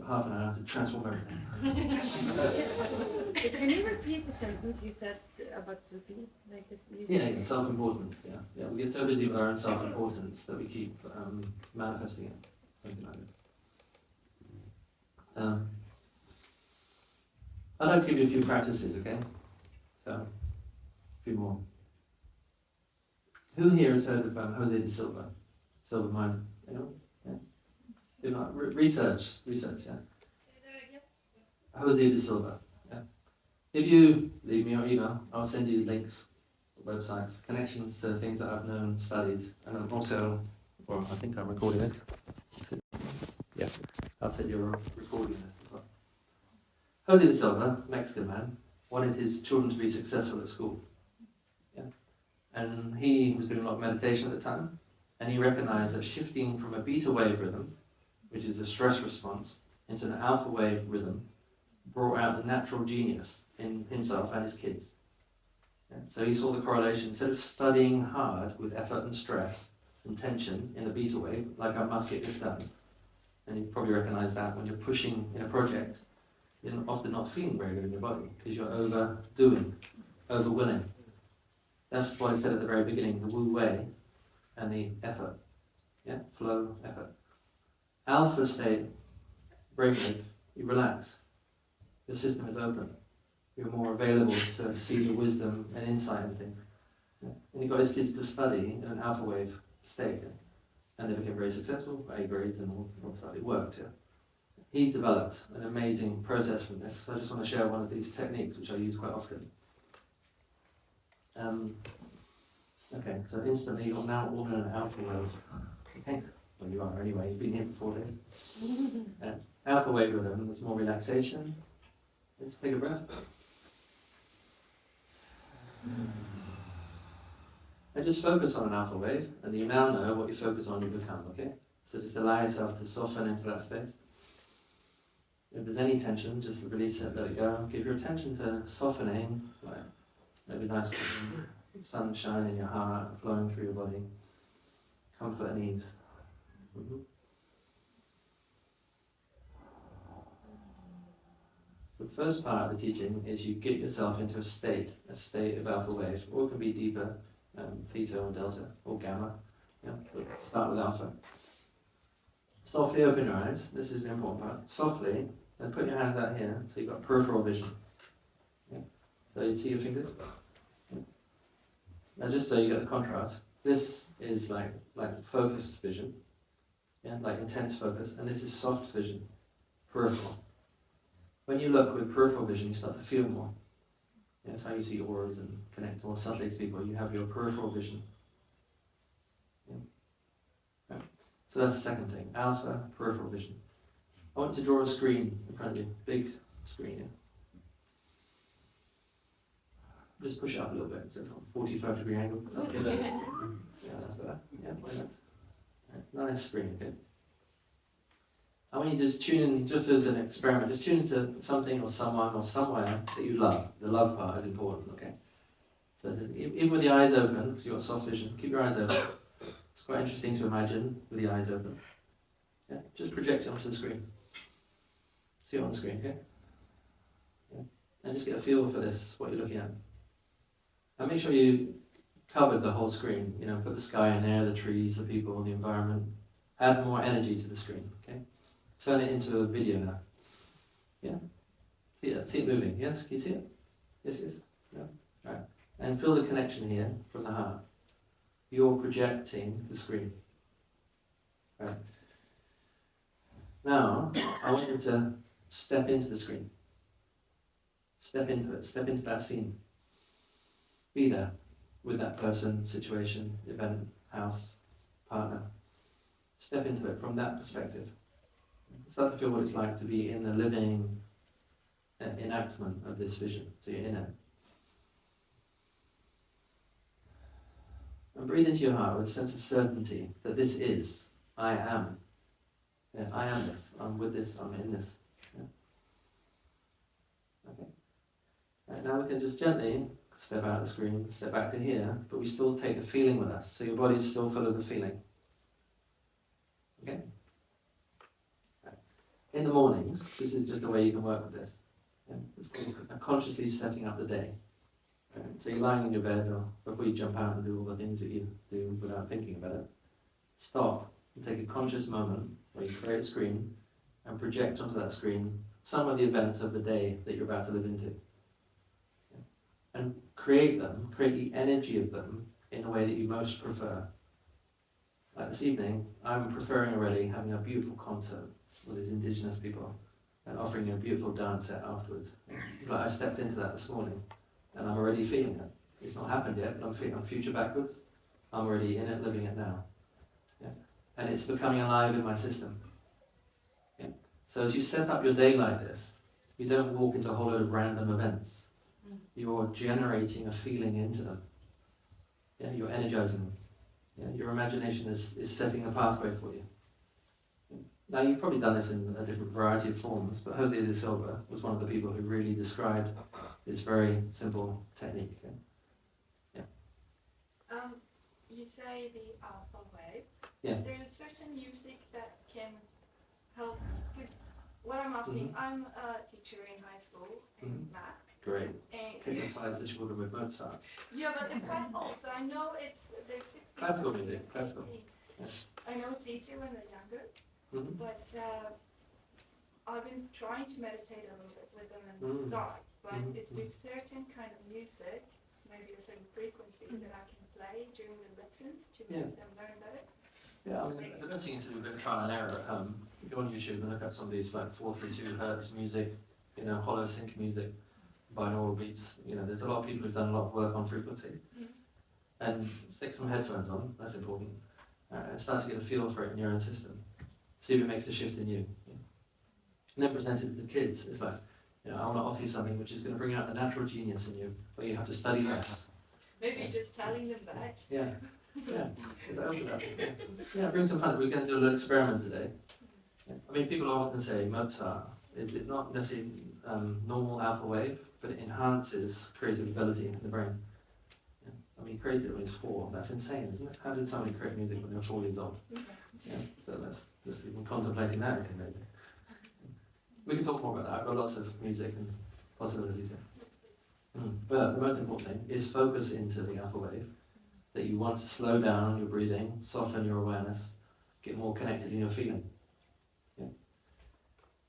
Half an hour to transform everything. Can you repeat the sentence you said about Sufi? Like this. Yeah, self-importance. Yeah. We get so busy with our own self-importance that we keep manifesting it. Something like that. I'd like to give you a few practices, okay? So, a few more. Who here has heard of Jose de Silva? Silver Mine, anyone? Yeah. Do not research, yeah. Say that again. Jose de Silva, yeah. If you leave me your email, I'll send you links, websites, connections to things that I've known, studied, and I'm also, or I think I'm recording this. Yeah, I'll send you a recording of this as well. Jose de Silva, Mexican man, wanted his children to be successful at school. Yeah. And he was doing a lot of meditation at the time, and he recognized that shifting from a beta wave rhythm, which is a stress response, into an alpha wave rhythm, brought out the natural genius in himself and his kids. Yeah? So he saw the correlation. Instead of studying hard with effort and stress and tension in a beta wave, like I must get this done, and you probably recognize that when you're pushing in a project, you're often not feeling very good in your body because you're overdoing, overwilling. That's why I said at the very beginning, the Wu Wei and the effort. Yeah, flow, effort. Alpha state, brainwave, you relax. Your system is open. You're more available to see the wisdom and insight in things. Yeah? And he got his kids to study in an alpha wave state. Yeah? And they became very successful, A grades and all that stuff. It worked. Yeah? He developed an amazing process from this. So I just want to share one of these techniques which I use quite often. Okay, so instantly you're now all in an alpha wave. Okay, well you are anyway, you've been here for 4 days. Alpha wave rhythm, there's more relaxation. Let's take a breath. And just focus on an alpha wave, and you now know what you focus on you become, okay? So just allow yourself to soften into that space. If there's any tension, just release it, let it go. Give your attention to softening, like maybe nice sunshine in your heart, flowing through your body. Comfort and ease. Mm-hmm. The first part of the teaching is you get yourself into a state of alpha wave, or it can be deeper, theta or delta, or gamma. Yeah, but start with alpha. Softly open your eyes. This is the important part. Softly, and put your hands out here, so you've got peripheral vision. Yeah. So you see your fingers? Yeah. Now just so you get the contrast, this is like focused vision, yeah, like intense focus, and this is soft vision, peripheral. When you look with peripheral vision, you start to feel more. Yeah, that's how you see auras and connect more subtly to people. You have your peripheral vision. Yeah. Okay. So that's the second thing, alpha, peripheral vision. I want you to draw a screen in front of you, big screen. Yeah. Just push it up a little bit, so it's on 45-degree angle. Okay, yeah, that's better. Yeah, like that. Right. Nice screen, okay? I want you to just tune in, just as an experiment, just tune into something or someone or somewhere that you love. The love part is important, okay? So even with the eyes open, because you've got soft vision, keep your eyes open. It's quite interesting to imagine with the eyes open. Yeah, just project it onto the screen. See it on the screen, okay? Yeah. And just get a feel for this, what you're looking at. And make sure you covered the whole screen, you know, put the sky in there, the trees, the people, the environment. Add more energy to the screen, okay? Turn it into a video now. Yeah? See it moving, yes? Can you see it? Yes, yes. Yeah. Right. And feel the connection here from the heart. You're projecting the screen. Right. Now, I want you to step into the screen. Step into it, step into that scene. Be there with that person, situation, event, house, partner. Step into it from that perspective. Start to feel what it's like to be in the living enactment of this vision. So you're in it. And breathe into your heart with a sense of certainty that this is, I am. Yeah, I am this. I'm with this. I'm in this. Yeah. Okay. Right, now we can just gently step out of the screen, step back to here, but we still take the feeling with us. So your body is still full of the feeling. Okay? In the mornings, this is just a way you can work with this. Yeah? It's called consciously setting up the day. Right? So you're lying in your bed, or before you jump out and do all the things that you do without thinking about it, stop and take a conscious moment where you create a screen and project onto that screen some of the events of the day that you're about to live into. Yeah? And create the energy of them in a way that you most prefer. Like this evening, I'm preferring already having a beautiful concert with these indigenous people and offering you a beautiful dance set afterwards. It's like I stepped into that this morning and I'm already feeling it. It's not happened yet, but I'm future backwards. I'm already in it, living it now. Yeah? And it's becoming alive in my system. Yeah? So as you set up your day like this, you don't walk into a whole load of random events. You're generating a feeling into them. Yeah? You're energizing them. Yeah? Your imagination is setting a pathway for you. Now, you've probably done this in a different variety of forms, but Jose de Silva was one of the people who really described this very simple technique. You say the alpha wave. Yeah. Is there a certain music that can help? Because what I'm asking, I'm a teacher in high school in math. Great. And Hypnotize the children with Mozart. yeah, but they're quite old, so I know they're 16. Classical music, classical. 18. Yeah. I know it's easier when they're younger, Mm-hmm. but I've been trying to meditate a little bit with them and start. But is there certain kind of music, maybe a certain frequency that I can play during the lessons to make them learn better? Yeah, I mean, the best thing is to do a bit of trial and error at home. You go on YouTube and look at some of these like 432 hertz music, hollow sync music, binaural beats. There's a lot of people who've done a lot of work on frequency. And stick some headphones on, that's important. And start to get a feel for it in your own system. See if it makes a shift in you. And then present it to the kids. It's like, I want to offer you something which is going to bring out the natural genius in you, where you have to study less. Maybe just telling them that. Yeah. Yeah, bring some fun. We're going to do a little experiment today. I mean, people often say Mozart is not necessarily normal alpha wave, but it enhances creative ability in the brain. I mean, he created it when he was 4. That's insane, isn't it? How did somebody create music when they were 4 years old? So that's just even contemplating that is amazing. We can talk more about that. I've got lots of music and possibilities there. But the most important thing is focus into the alpha wave. That you want to slow down your breathing, soften your awareness, get more connected in your feeling. Yeah.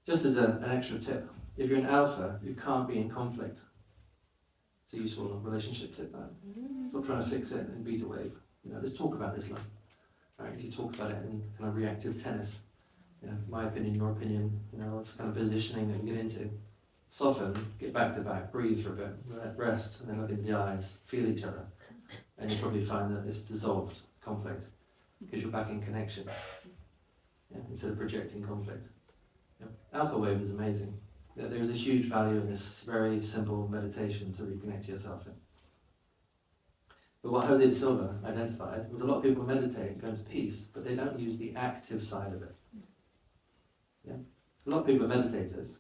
Just as an extra tip, if you're an alpha, you can't be in conflict. It's a useful relationship tip. Stop trying to fix it in beta wave. Let's talk about this love. Right? If you talk about it in kind of reactive tennis, my opinion, your opinion, what's kind of positioning that you get into. Soften, get back to back, breathe for a bit, rest, and then look in the eyes, feel each other. And you'll probably find that it's dissolved conflict because you're back in connection instead of projecting conflict. Alpha wave is amazing. There is a huge value in this very simple meditation to reconnect to yourself. But what Jose de Silva identified was a lot of people meditate, go into peace, but they don't use the active side of it. A lot of people are meditators.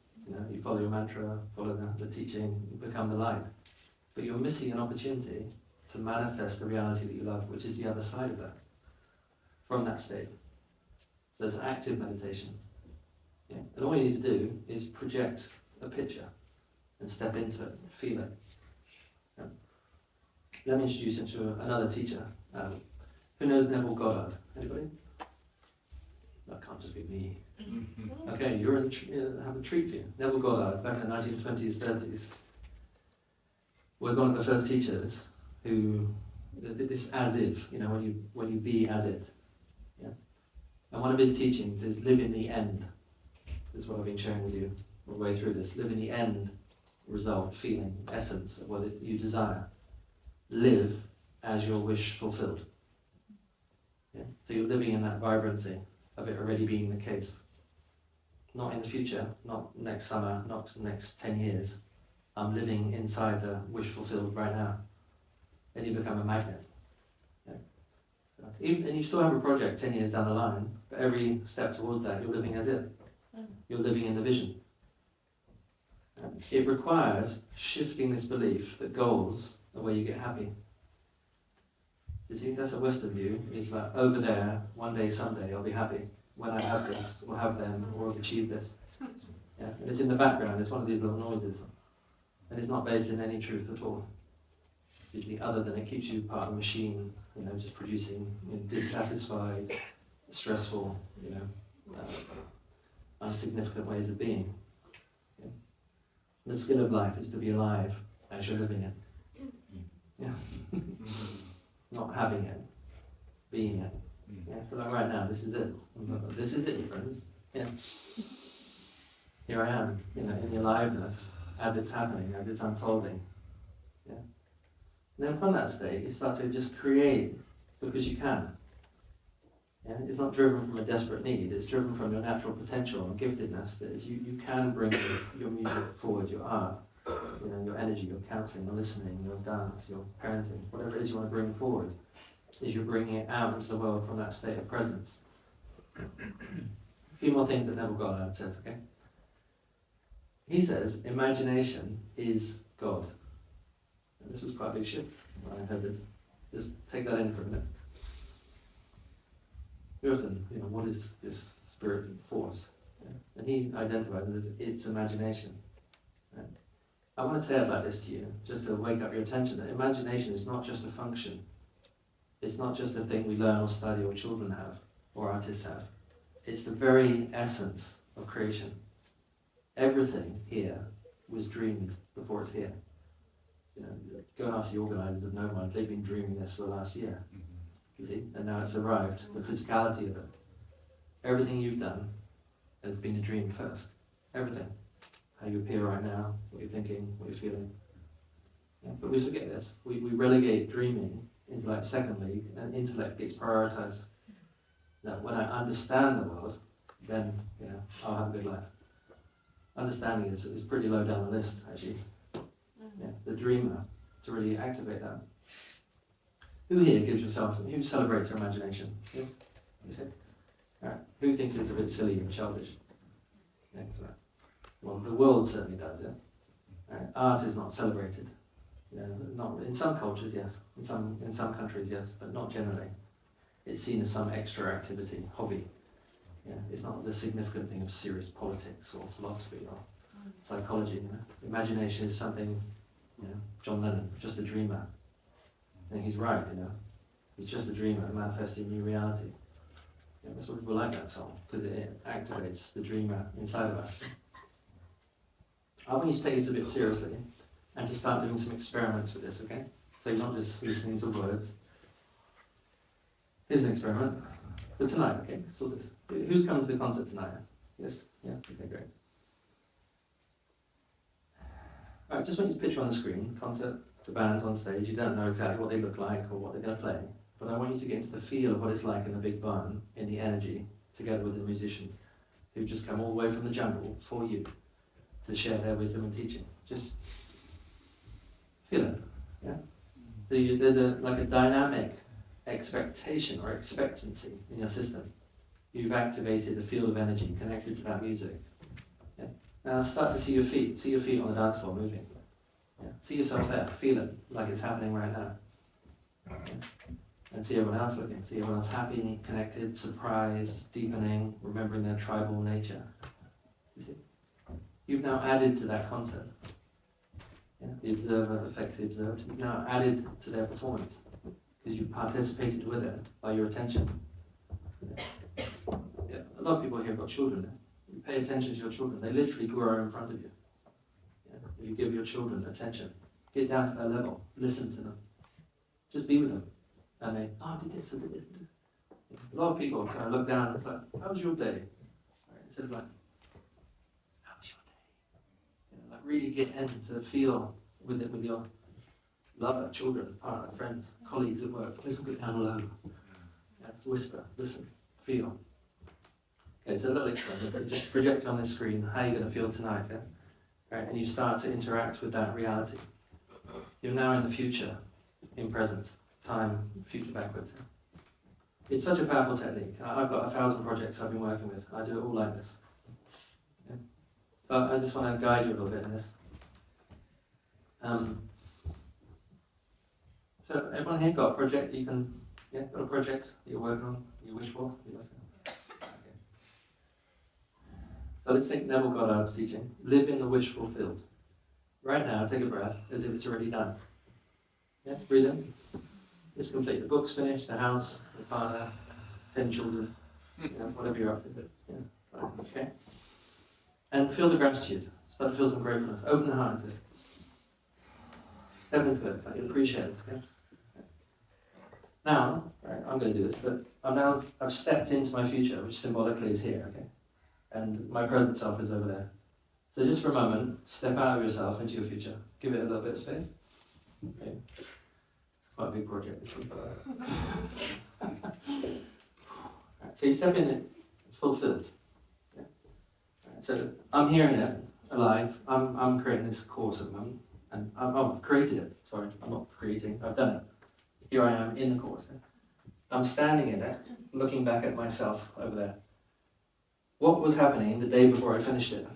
You follow your mantra, follow the teaching, you become the light. But you're missing an opportunity to manifest the reality that you love, which is the other side of that, from that state. So there's active meditation. And all you need to do is project a picture and step into it, feel it. Let me introduce you to another teacher. Who knows Neville Goddard? Anybody? That can't just be me. Okay, I have a treat for you. Neville Goddard, back in the 1920s, 30s, was one of the first teachers who, this as if, when you be as it. And one of his teachings is live in the end. This is what I've been sharing with you all the way through this. Live in the end result, feeling, essence of what you desire. Live as your wish fulfilled. So you're living in that vibrancy of it already being the case. Not in the future, not next summer, not next 10 years. I'm living inside the wish fulfilled right now. Then you become a magnet. And you still have a project 10 years down the line, but every step towards that, you're living as it. You're living in the vision. It requires shifting this belief that goals are where you get happy. You see, that's a Western view. It's like, over there, one day, someday, I'll be happy. When I have this, or have them, or have achieved this. And it's in the background, it's one of these little noises. And it's not based in any truth at all. Usually other than it keeps you part of a machine, just producing dissatisfied, stressful, unsignificant ways of being. The skill of life is to be alive as you're living it. Not having it, being it. So like right now, this is it. This is it, friends. Here I am, in your aliveness, as it's happening, as it's unfolding. And then from that state, you start to just create because you can. It's not driven from a desperate need, it's driven from your natural potential and giftedness. That is, you can bring your music forward, your art, your energy, your counseling, your listening, your dance, your parenting, whatever it is you want to bring forward, is you're bringing it out into the world from that state of presence. few more things that Neville Goddard says, okay? He says imagination is God. And this was quite a big shift when I heard this. Just take that in for a minute. Often, what is this spirit force? Yeah. And he identifies it as its imagination. Right? I want to say about this to you, just to wake up your attention, that imagination is not just a function. It's not just a thing we learn or study or children have, or artists have. It's the very essence of creation. Everything here was dreamed before it's here. Go and ask the organisers of Nomad, they've been dreaming this for the last year. You see? And now it's arrived, the physicality of it. Everything you've done has been a dream first. Everything. How you appear right now, what you're thinking, what you're feeling. Yeah, but we forget this. We relegate dreaming into like second league, and intellect gets prioritized. That when I understand the world, then I'll have a good life. Understanding is pretty low down the list, actually. Yeah, the dreamer, to really activate that. Who here who celebrates their imagination? Yes? You see? Alright. Who thinks it's a bit silly and childish? Yeah, well, the world certainly does, yeah? Right. Art is not celebrated. Not in some cultures, yes. In some countries, yes, but not generally. It's seen as some extra activity, hobby. Yeah, it's not the significant thing of serious politics or philosophy or psychology. Imagination is something, John Lennon, just a dreamer. And he's right, He's just a dreamer manifesting new reality. Yeah, that's why people like that song, because it activates the dreamer inside of us. I want you to take this a bit seriously and to start doing some experiments with this, okay? So you're not just listening to words. Here's an experiment for tonight, okay? So this. Who's coming to the concert tonight? Yes? Yeah? Okay, great. Alright, just want you to picture on the screen, concert, the band's on stage. You don't know exactly what they look like or what they're going to play, but I want you to get into the feel of what it's like in the big barn, in the energy, together with the musicians who've just come all the way from the jungle for you to share their wisdom and teaching. Just feel it, yeah? So there's a dynamic expectation or expectancy in your system. You've activated a field of energy connected to that music. Yeah? Now start to see your feet. See your feet on the dance floor moving. Yeah? See yourself there. Feel it like it's happening right now. Yeah? And see everyone else looking. See everyone else happy, connected, surprised, deepening, remembering their tribal nature. You see? You've now added to that concept. Yeah? The observer affects the observed. You've now added to their performance because you've participated with it by your attention. Yeah. A lot of people here have got children. You pay attention to your children. They literally grow in front of you. Yeah. You give your children attention. Get down to their level. Listen to them. Just be with them. And they, did this, I did this. A lot of people kind of look down and it's like, how was your day? Right? Instead of like, how was your day? Like really get into the feel with it with your lover, children, partner, friends, colleagues at work. Let's get down low. Yeah, whisper, listen, feel. Okay, so a little experiment. Just project on this screen how you're going to feel tonight. Yeah? Right, and you start to interact with that reality. You're now in the future, in present, time, future backwards. It's such a powerful technique. I've got 1,000 projects I've been working with. I do it all like this. Yeah? But I just want to guide you a little bit in this. So everyone here got a project you can, got a project you're working on, you wish for? Okay. So let's take Neville Goddard's teaching. Live in the wish fulfilled. Right now, take a breath as if it's already done. Yeah, breathe in. It's complete. The book's finished, the house, the partner, 10 children, whatever you're up to. Yeah, fine. Okay. And feel the gratitude. Start to feel some gratefulness. Open the heart. Just step into it. Like you appreciate it. Okay? Now, right, I'm going to do this, but I've stepped into my future, which symbolically is here, okay? And my present self is over there. So just for a moment, step out of yourself into your future. Give it a little bit of space. Okay. It's quite a big project, this one. Right, so you step in it, fulfilled. Yeah. Right, so I'm here in it, alive. I'm creating this course at the moment. And I've created it. Sorry, I'm not creating, I've done it. Here I am in the course. I'm standing in it, looking back at myself over there. what was happening the day before I finished it.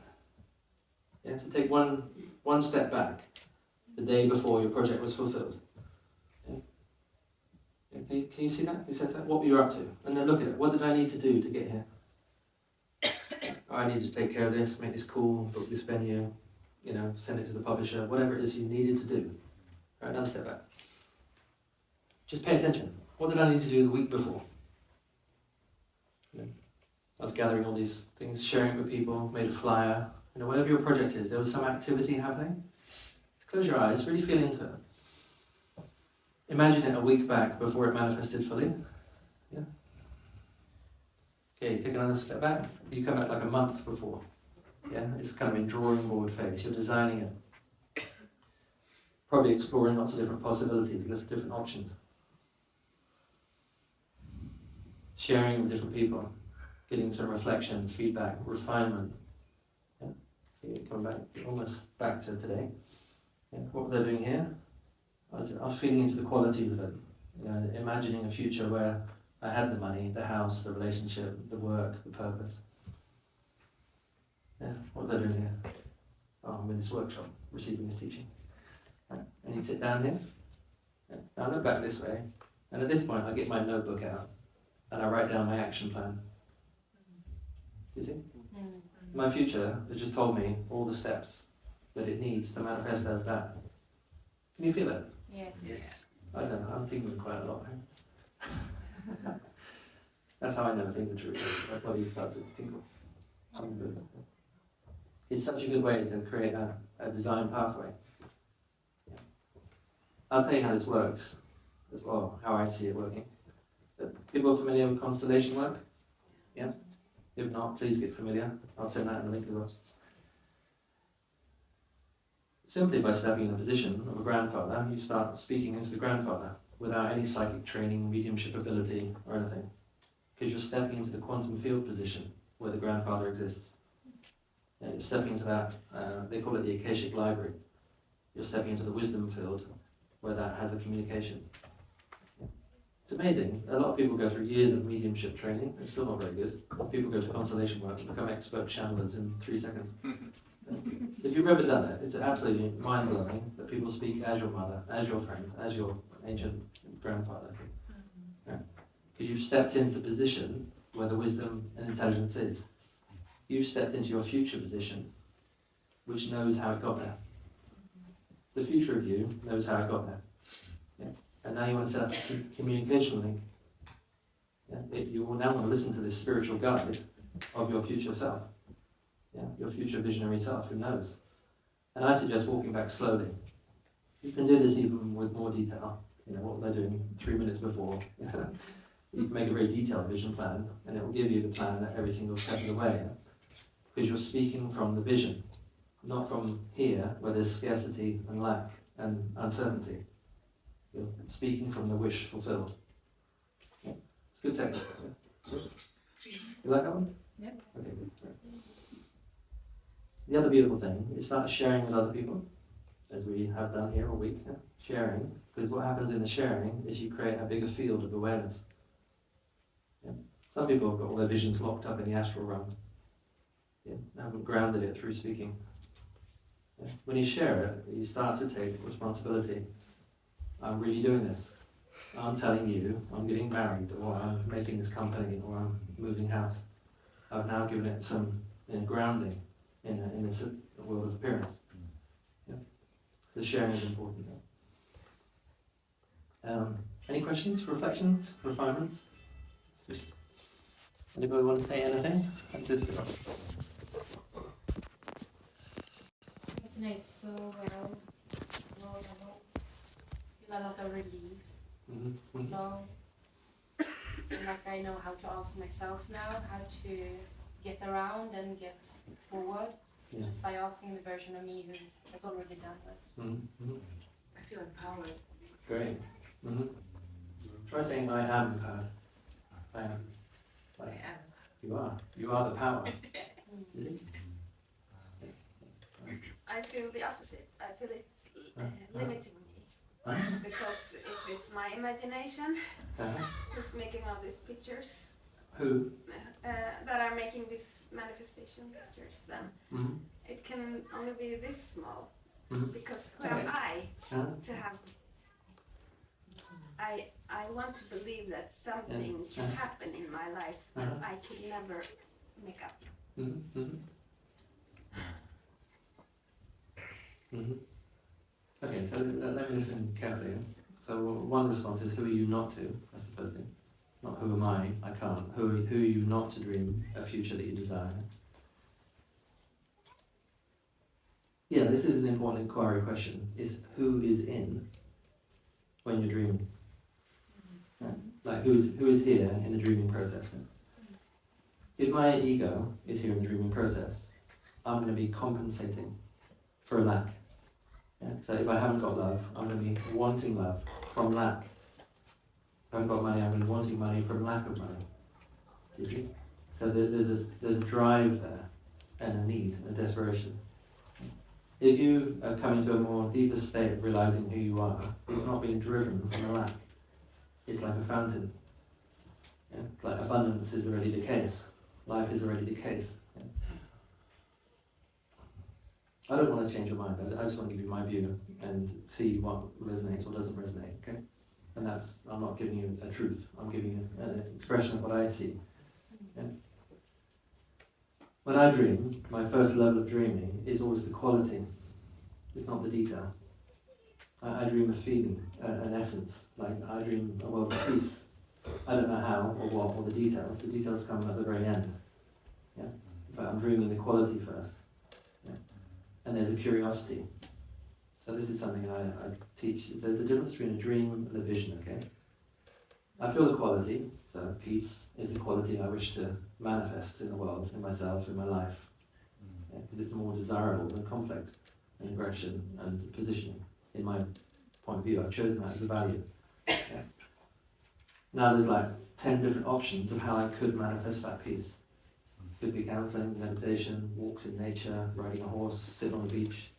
Yeah, so take one step back, the day before your project was fulfilled. Yeah. Yeah, can you see that? Who says that? What were you up to? And then look at it. What did I need to do to get here? Oh, I need to take care of this, make this cool, book this venue, send it to the publisher, whatever it is you needed to do. Right, another step back. Just pay attention. What did I need to do the week before? I was gathering all these things, sharing it with people, made a flyer. Whatever your project is, there was some activity happening. Close your eyes, really feel into it. Imagine it a week back before it manifested fully. Yeah. Okay, take another step back. You come back like a month before. Yeah, it's kind of in drawing board phase. You're designing it. Probably exploring lots of different possibilities, different options. Sharing with different people, getting some reflection, feedback, refinement. Yeah. So you come back, almost back to today. Yeah. What were they doing here? I was feeling into the qualities of it. Imagining a future where I had the money, the house, the relationship, the work, the purpose. Yeah. What were they doing here? Oh, I'm in this workshop, receiving this teaching. Right. And you sit down here. Yeah. Now I look back this way, and at this point I get my notebook out. And I write down my action plan. Do you see? My future has just told me all the steps that it needs to manifest as that. Can you feel it? Yes. I don't know, I'm thinking quite a lot. Right? That's how I know things are true. My body starts to tingle. It's such a good way to create a design pathway. Yeah. I'll tell you how this works as well, how I see it working. People familiar with constellation work? Yeah? If not, please get familiar. I'll send that in the link as well. Simply by stepping in the position of a grandfather, you start speaking as the grandfather without any psychic training, mediumship ability, or anything. Because you're stepping into the quantum field position where the grandfather exists. Yeah, you're stepping into that, they call it the Akashic Library. You're stepping into the wisdom field where that has a communication. It's amazing. A lot of people go through years of mediumship training. It's still not very good. People go to constellation work and become expert channelers in 3 seconds. If you've ever done it, it's absolutely mind-blowing that people speak as your mother, as your friend, as your ancient grandfather. Because you've stepped into the position where the wisdom and intelligence is. You've stepped into your future position, which knows how it got there. The future of you knows how it got there. And now you want to set up a communication link. Yeah? You will now want to listen to this spiritual guide of your future self. Yeah? Your future visionary self, who knows. And I suggest walking back slowly. You can do this even with more detail. What they're doing 3 minutes before. You can make a very detailed vision plan, and it will give you the plan at every single step of the way. Because you're speaking from the vision, not from here, where there's scarcity and lack and uncertainty. You're speaking from the wish fulfilled. Yeah. It's a good technique. Yeah. You like that one? Yeah. Okay, good. The other beautiful thing is start sharing with other people, as we have done here all week. Yeah? Sharing, because what happens in the sharing is you create a bigger field of awareness. Yeah? Some people have got all their visions locked up in the astral realm. Yeah? They haven't grounded it through speaking. Yeah? When you share it, you start to take responsibility. I'm really doing this. I'm telling you, I'm getting married, or I'm making this company, or I'm moving house. I've now given it some grounding in a world of appearance. Yeah. The sharing is important. Any questions, reflections, refinements? Just anybody want to say anything? Resonates so well. A lot of relief, flow. And like I know how to ask myself now, how to get around and get forward, just by asking the version of me who has already done it. I feel empowered. Great. Try saying I am empowered. I am. Like, I am. You are. You are the power. Is it? I feel the opposite. I feel it's limiting me. Because if it's my imagination, just making all these pictures Who? That are making these manifestation pictures, then Mm-hmm. it can only be this small. Mhm. Because who am I Huh? to have? I want to believe that something Yeah. can happen in my life that I could never make up. Mm-hmm. Mm-hmm. Mm-hmm. Okay, so let me listen carefully. So one response is, who are you not to? That's the first thing. Not who am I can't. Who are you not to dream a future that you desire? Yeah, this is an important inquiry question. Is who is in when you're dreaming? Right? Like who is here in the dreaming process? If my ego is here in the dreaming process, I'm going to be compensating for a lack. Yeah? So if I haven't got love, I'm going to be wanting love from lack. If I haven't got money, I'm going to be wanting money from lack of money. Do you see? So there's a drive there, and a need, a desperation. If you are coming to a more deeper state of realizing who you are, it's not being driven from a lack. It's like a fountain. Yeah? Like abundance is already the case. Life is already the case. Yeah? I don't want to change your mind. I just want to give you my view and see what resonates or doesn't resonate. Okay? And that's, I'm not giving you a truth. I'm giving you an expression of what I see. Yeah? When I dream, my first level of dreaming is always the quality. It's not the detail. I dream a feeling, an essence. Like I dream a world of peace. I don't know how or what or the details. The details come at the very end. Yeah? But I'm dreaming the quality first. Yeah? And there's a curiosity. So this is something I teach. There's a difference between a dream and a vision, okay? I feel the quality. So peace is the quality I wish to manifest in the world, in myself, in my life. Yeah? Because it's more desirable than conflict and aggression and positioning. In my point of view, I've chosen that as a value. Yeah? Now there's like 10 different options of how I could manifest that peace. Could be counseling, meditation, walks in nature, riding a horse, sitting on the beach.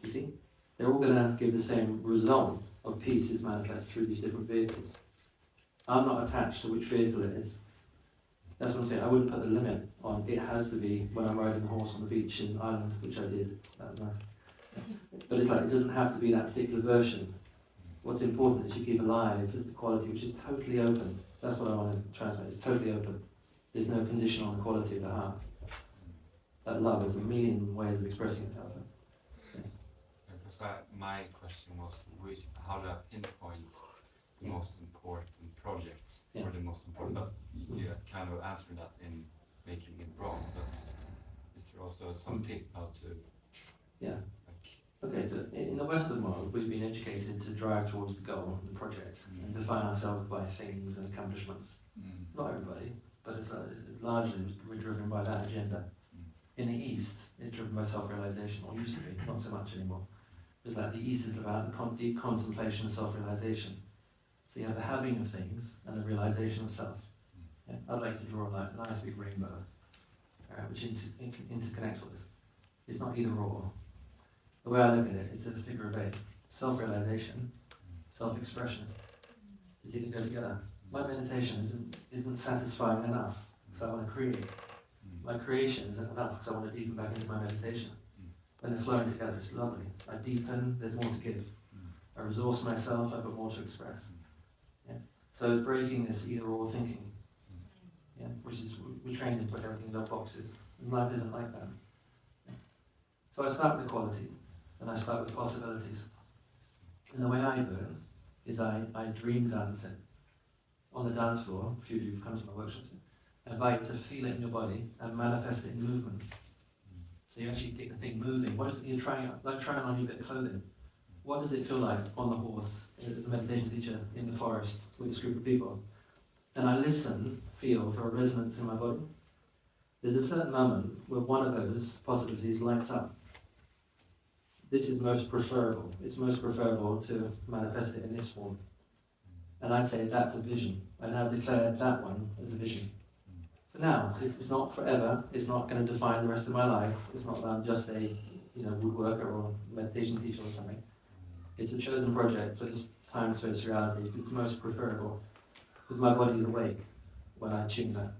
You see? They're all going to give the same result of peace is manifest through these different vehicles. I'm not attached to which vehicle it is. That's what I'm saying. I wouldn't put the limit on it has to be when I'm riding a horse on the beach in Ireland, which I did. That was nice. But it's like it doesn't have to be that particular version. What's important is you keep alive is the quality, which is totally open. That's what I want to transmit. It's totally open. There's no condition on the quality of the heart. That love is a million ways of expressing itself. Because my question was how to pinpoint the most important project or the most important. But you kind of answered that in making it wrong. But is there also some tip how to? Yeah. Okay, so in the Western world, we've been educated to drive towards the goal, the project, and define ourselves by things and accomplishments. Not everybody, but it's largely we're driven by that agenda. In the East, it's driven by self-realization, or used to be, not so much anymore. It's like the East is about deep contemplation and self-realization. So you have the having of things and the realization of self. Yeah? I'd like to draw like a nice big rainbow, which interconnects all this. It's not either or. The way I look at it, it's a figure of 8. Self-realization, self-expression. You see, they go together. My meditation isn't satisfying enough because I want to create. My creation isn't enough because I want to deepen back into my meditation. When they're flowing together, it's lovely. I deepen, there's more to give. I resource myself, I've got more to express. Yeah? So it's breaking this either-or thinking. Yeah? Which is, we're trained to put everything in boxes. And life isn't like that. Yeah? So I start with the quality, and I start with possibilities. And the way I do it is I dream dance it. On the dance floor, a few of you have come to my workshops, I invite you to feel it in your body and manifest it in movement. So you actually get the thing moving. What is it you're trying on a new bit of clothing? What does it feel like on the horse as a meditation teacher in the forest with this group of people? And I listen, feel for a resonance in my body. There's a certain moment where one of those possibilities lights up. This is most preferable. It's most preferable to manifest it in this form. And I'd say that's a vision. I now declare that one as a vision. For now, it's not forever. It's not going to define the rest of my life. It's not that I'm just a woodworker or meditation teacher or something. It's a chosen project for this time, space, reality. It's most preferable because my body is awake when I tune that.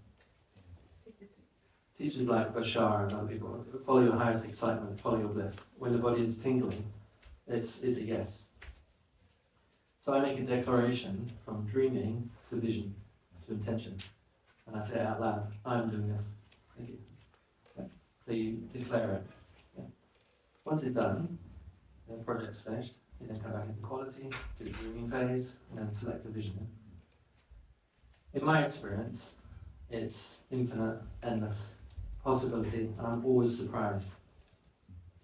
teachers like Bashar and other people, follow your highest excitement, follow your bliss. When the body is tingling, it's a yes. So I make a declaration from dreaming to vision, to intention. And I say it out loud, I'm doing this. Thank you. Okay. So you declare it. Yeah. Once it's done, the project's finished, you then come back into quality, do the dreaming phase, and then select a vision. In my experience, it's infinite, endless possibility, and I'm always surprised.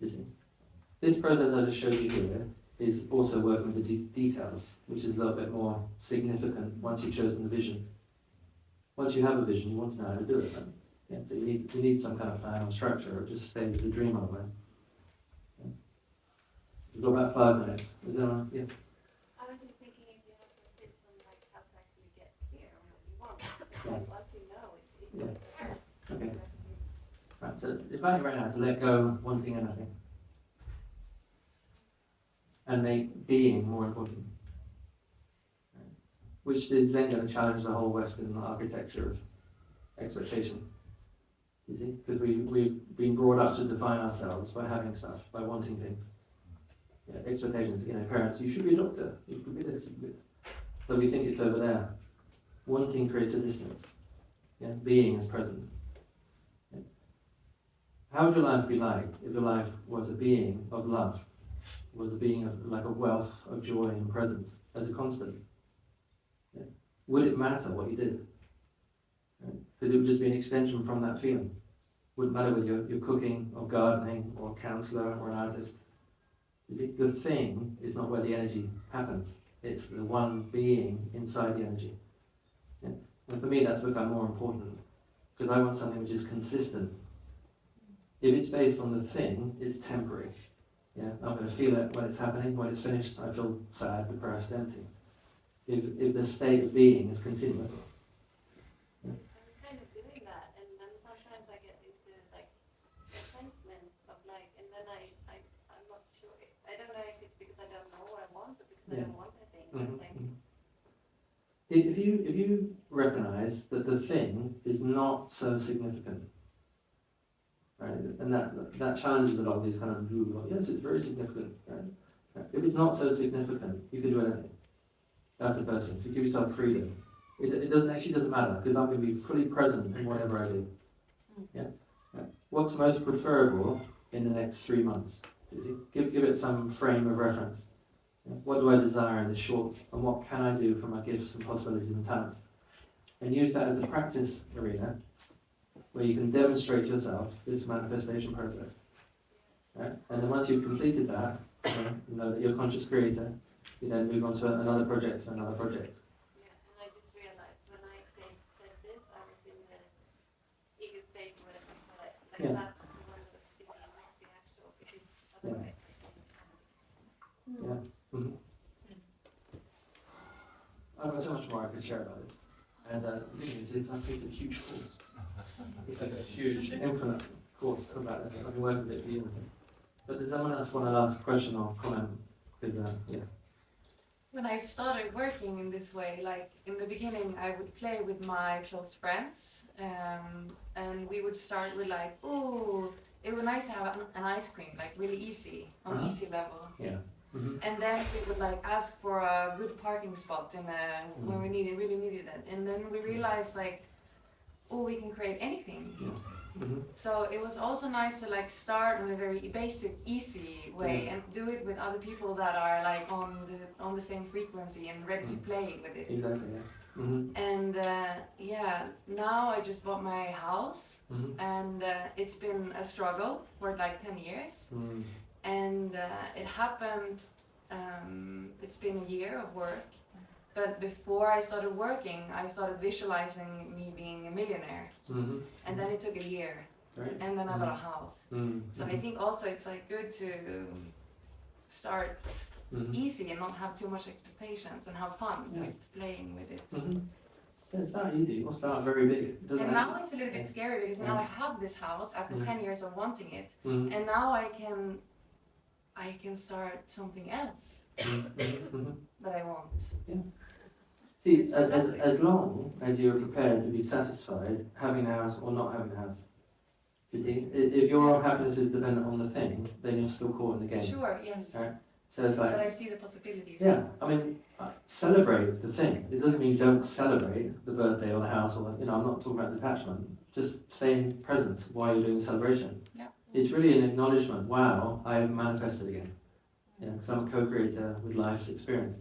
You see? This process I just showed you here is also working with the details, which is a little bit more significant once you've chosen the vision. Once you have a vision, you want to know how to do it. Right? Yeah, so you need some kind of plan or structure, or it just stays the dream otherwise. Yeah. We've got about 5 minutes. Is there one? Yes? I was just thinking if you have some tips on like how to actually get clear on what you want. Yeah. Once you know it, Yeah. Okay. Right, so invite you right now to let go wanting anything. And make being more important. Which is then going to challenge the whole Western architecture of expectation. You see? Because we've been brought up to define ourselves by having stuff, by wanting things. Yeah, expectations, parents, you should be a doctor, you could be this, you could be this. So we think it's over there. Wanting creates a distance. Yeah? Being is present. Yeah? How would your life be like if your life was a being of love? Was a being of like a wealth of joy and presence as a constant? Yeah. Would it matter what you did? Because it would just be an extension from that feeling. Wouldn't matter whether you're cooking or gardening or a counsellor or an artist. The thing is not where the energy happens. It's the one being inside the energy. Yeah. And for me that's become more important because I want something which is consistent. If it's based on the thing, it's temporary. Yeah, I'm going to feel it when it's happening. When it's finished, I feel sad, depressed, empty. If the state of being is continuous. I'm kind of doing that, and then sometimes I get into like resentment of like, and then I'm not sure. I don't know if it's because I don't know what I want, or because I don't want a thing. Mm-hmm. Like, If you recognize that the thing is not so significant, right, and that challenges a lot of these kind of yes, it's very significant. Right? If it's not so significant, you can do anything. That's the first thing. So give yourself freedom. It doesn't matter because I'm going to be fully present in whatever I do. Yeah. Yeah. What's most preferable in the next 3 months? Give it some frame of reference. Yeah. What do I desire in the short, and what can I do for my gifts and possibilities and talents? And use that as a practice arena where you can demonstrate yourself this manifestation process. Right? And then once you've completed that, you know that you're a conscious creator, you then move on to another project and another project. yeah, and I just realized when I said this, I was in the ego state, whatever you call it. Like Yeah. that's the one that was feeling, not the actual, because otherwise I think. Yeah. Mm-hmm. I've got so much more I could share about this. And the thing is, I think it's a huge course. It's a huge, infinite course about this. I've been working with it for years. But does someone else want to ask a question or comment? Because, yeah. When I started working in this way, like in the beginning, I would play with my close friends, and we would start with like, oh, it would be nice to have an ice cream, like really easy, on easy level. Yeah. Mm-hmm. And then we would like ask for a good parking spot when we really needed it. And then we realized like, oh, we can create anything. Yeah. Mm-hmm. So it was also nice to like start in a very basic, easy way and do it with other people that are like on the same frequency and ready to play with it. Exactly. Yeah. Mm-hmm. And now I just bought my house, Mm-hmm. and it's been a struggle for like 10 years. Mm. And it happened, it's been a year of work, but before I started working, I started visualizing me being a millionaire, Mm-hmm. and then it took a year, Right. and then I bought a house. Mm-hmm. So I think also it's like good to start Mm-hmm. easy and not have too much expectations and have fun with playing with it. Mm-hmm. Yeah, it's not easy. We'll start very big. It doesn't And have now to- it's a little bit scary because now I have this house after Mm. 10 years of wanting it, Mhm. and now I can start something else Mhm. that I want. See, as long as you're prepared to be satisfied having a house or not having a house, You see, if your happiness is dependent on the thing, then you're still caught in the game. Sure, yes. Right? So it's like, But I see the possibilities. yeah, I mean, celebrate the thing. It doesn't mean don't celebrate the birthday or the house or, I'm not talking about detachment. Just stay in presence while you're doing the celebration. Yeah. It's really an acknowledgement, wow, I have manifested again. Because I'm a co-creator with life's experience.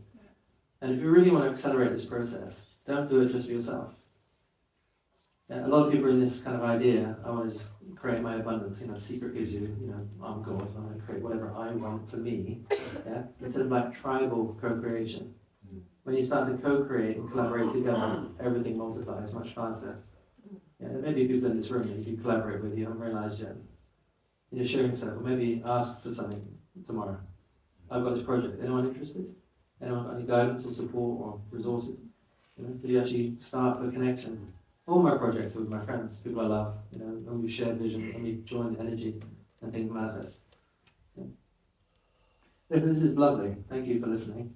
And if you really want to accelerate this process, don't do it just for yourself. A lot of people are in this kind of idea, I want to just create my abundance, secret gives you, I'm God, I'm going to create whatever I want for me, yeah? Instead of like tribal co-creation. When you start to co-create and collaborate together, everything multiplies much faster. Yeah, there may be people in this room that you collaborate with, you haven't realised yet. In your sharing circle, maybe ask for something tomorrow. I've got this project, anyone interested? Anyone got any guidance or support or resources? So you actually start the connection. All my projects are with my friends, people I love, and we share vision and we join energy and things manifest. Yeah. This is lovely. Thank you for listening.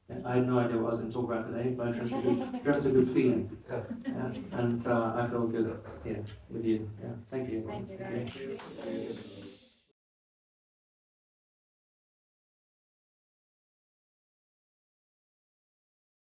Yeah, I had no idea what I was going to talk about today, but I dreamt a good feeling. Yeah. And so I feel good here with you. Yeah. Thank you. Thank you.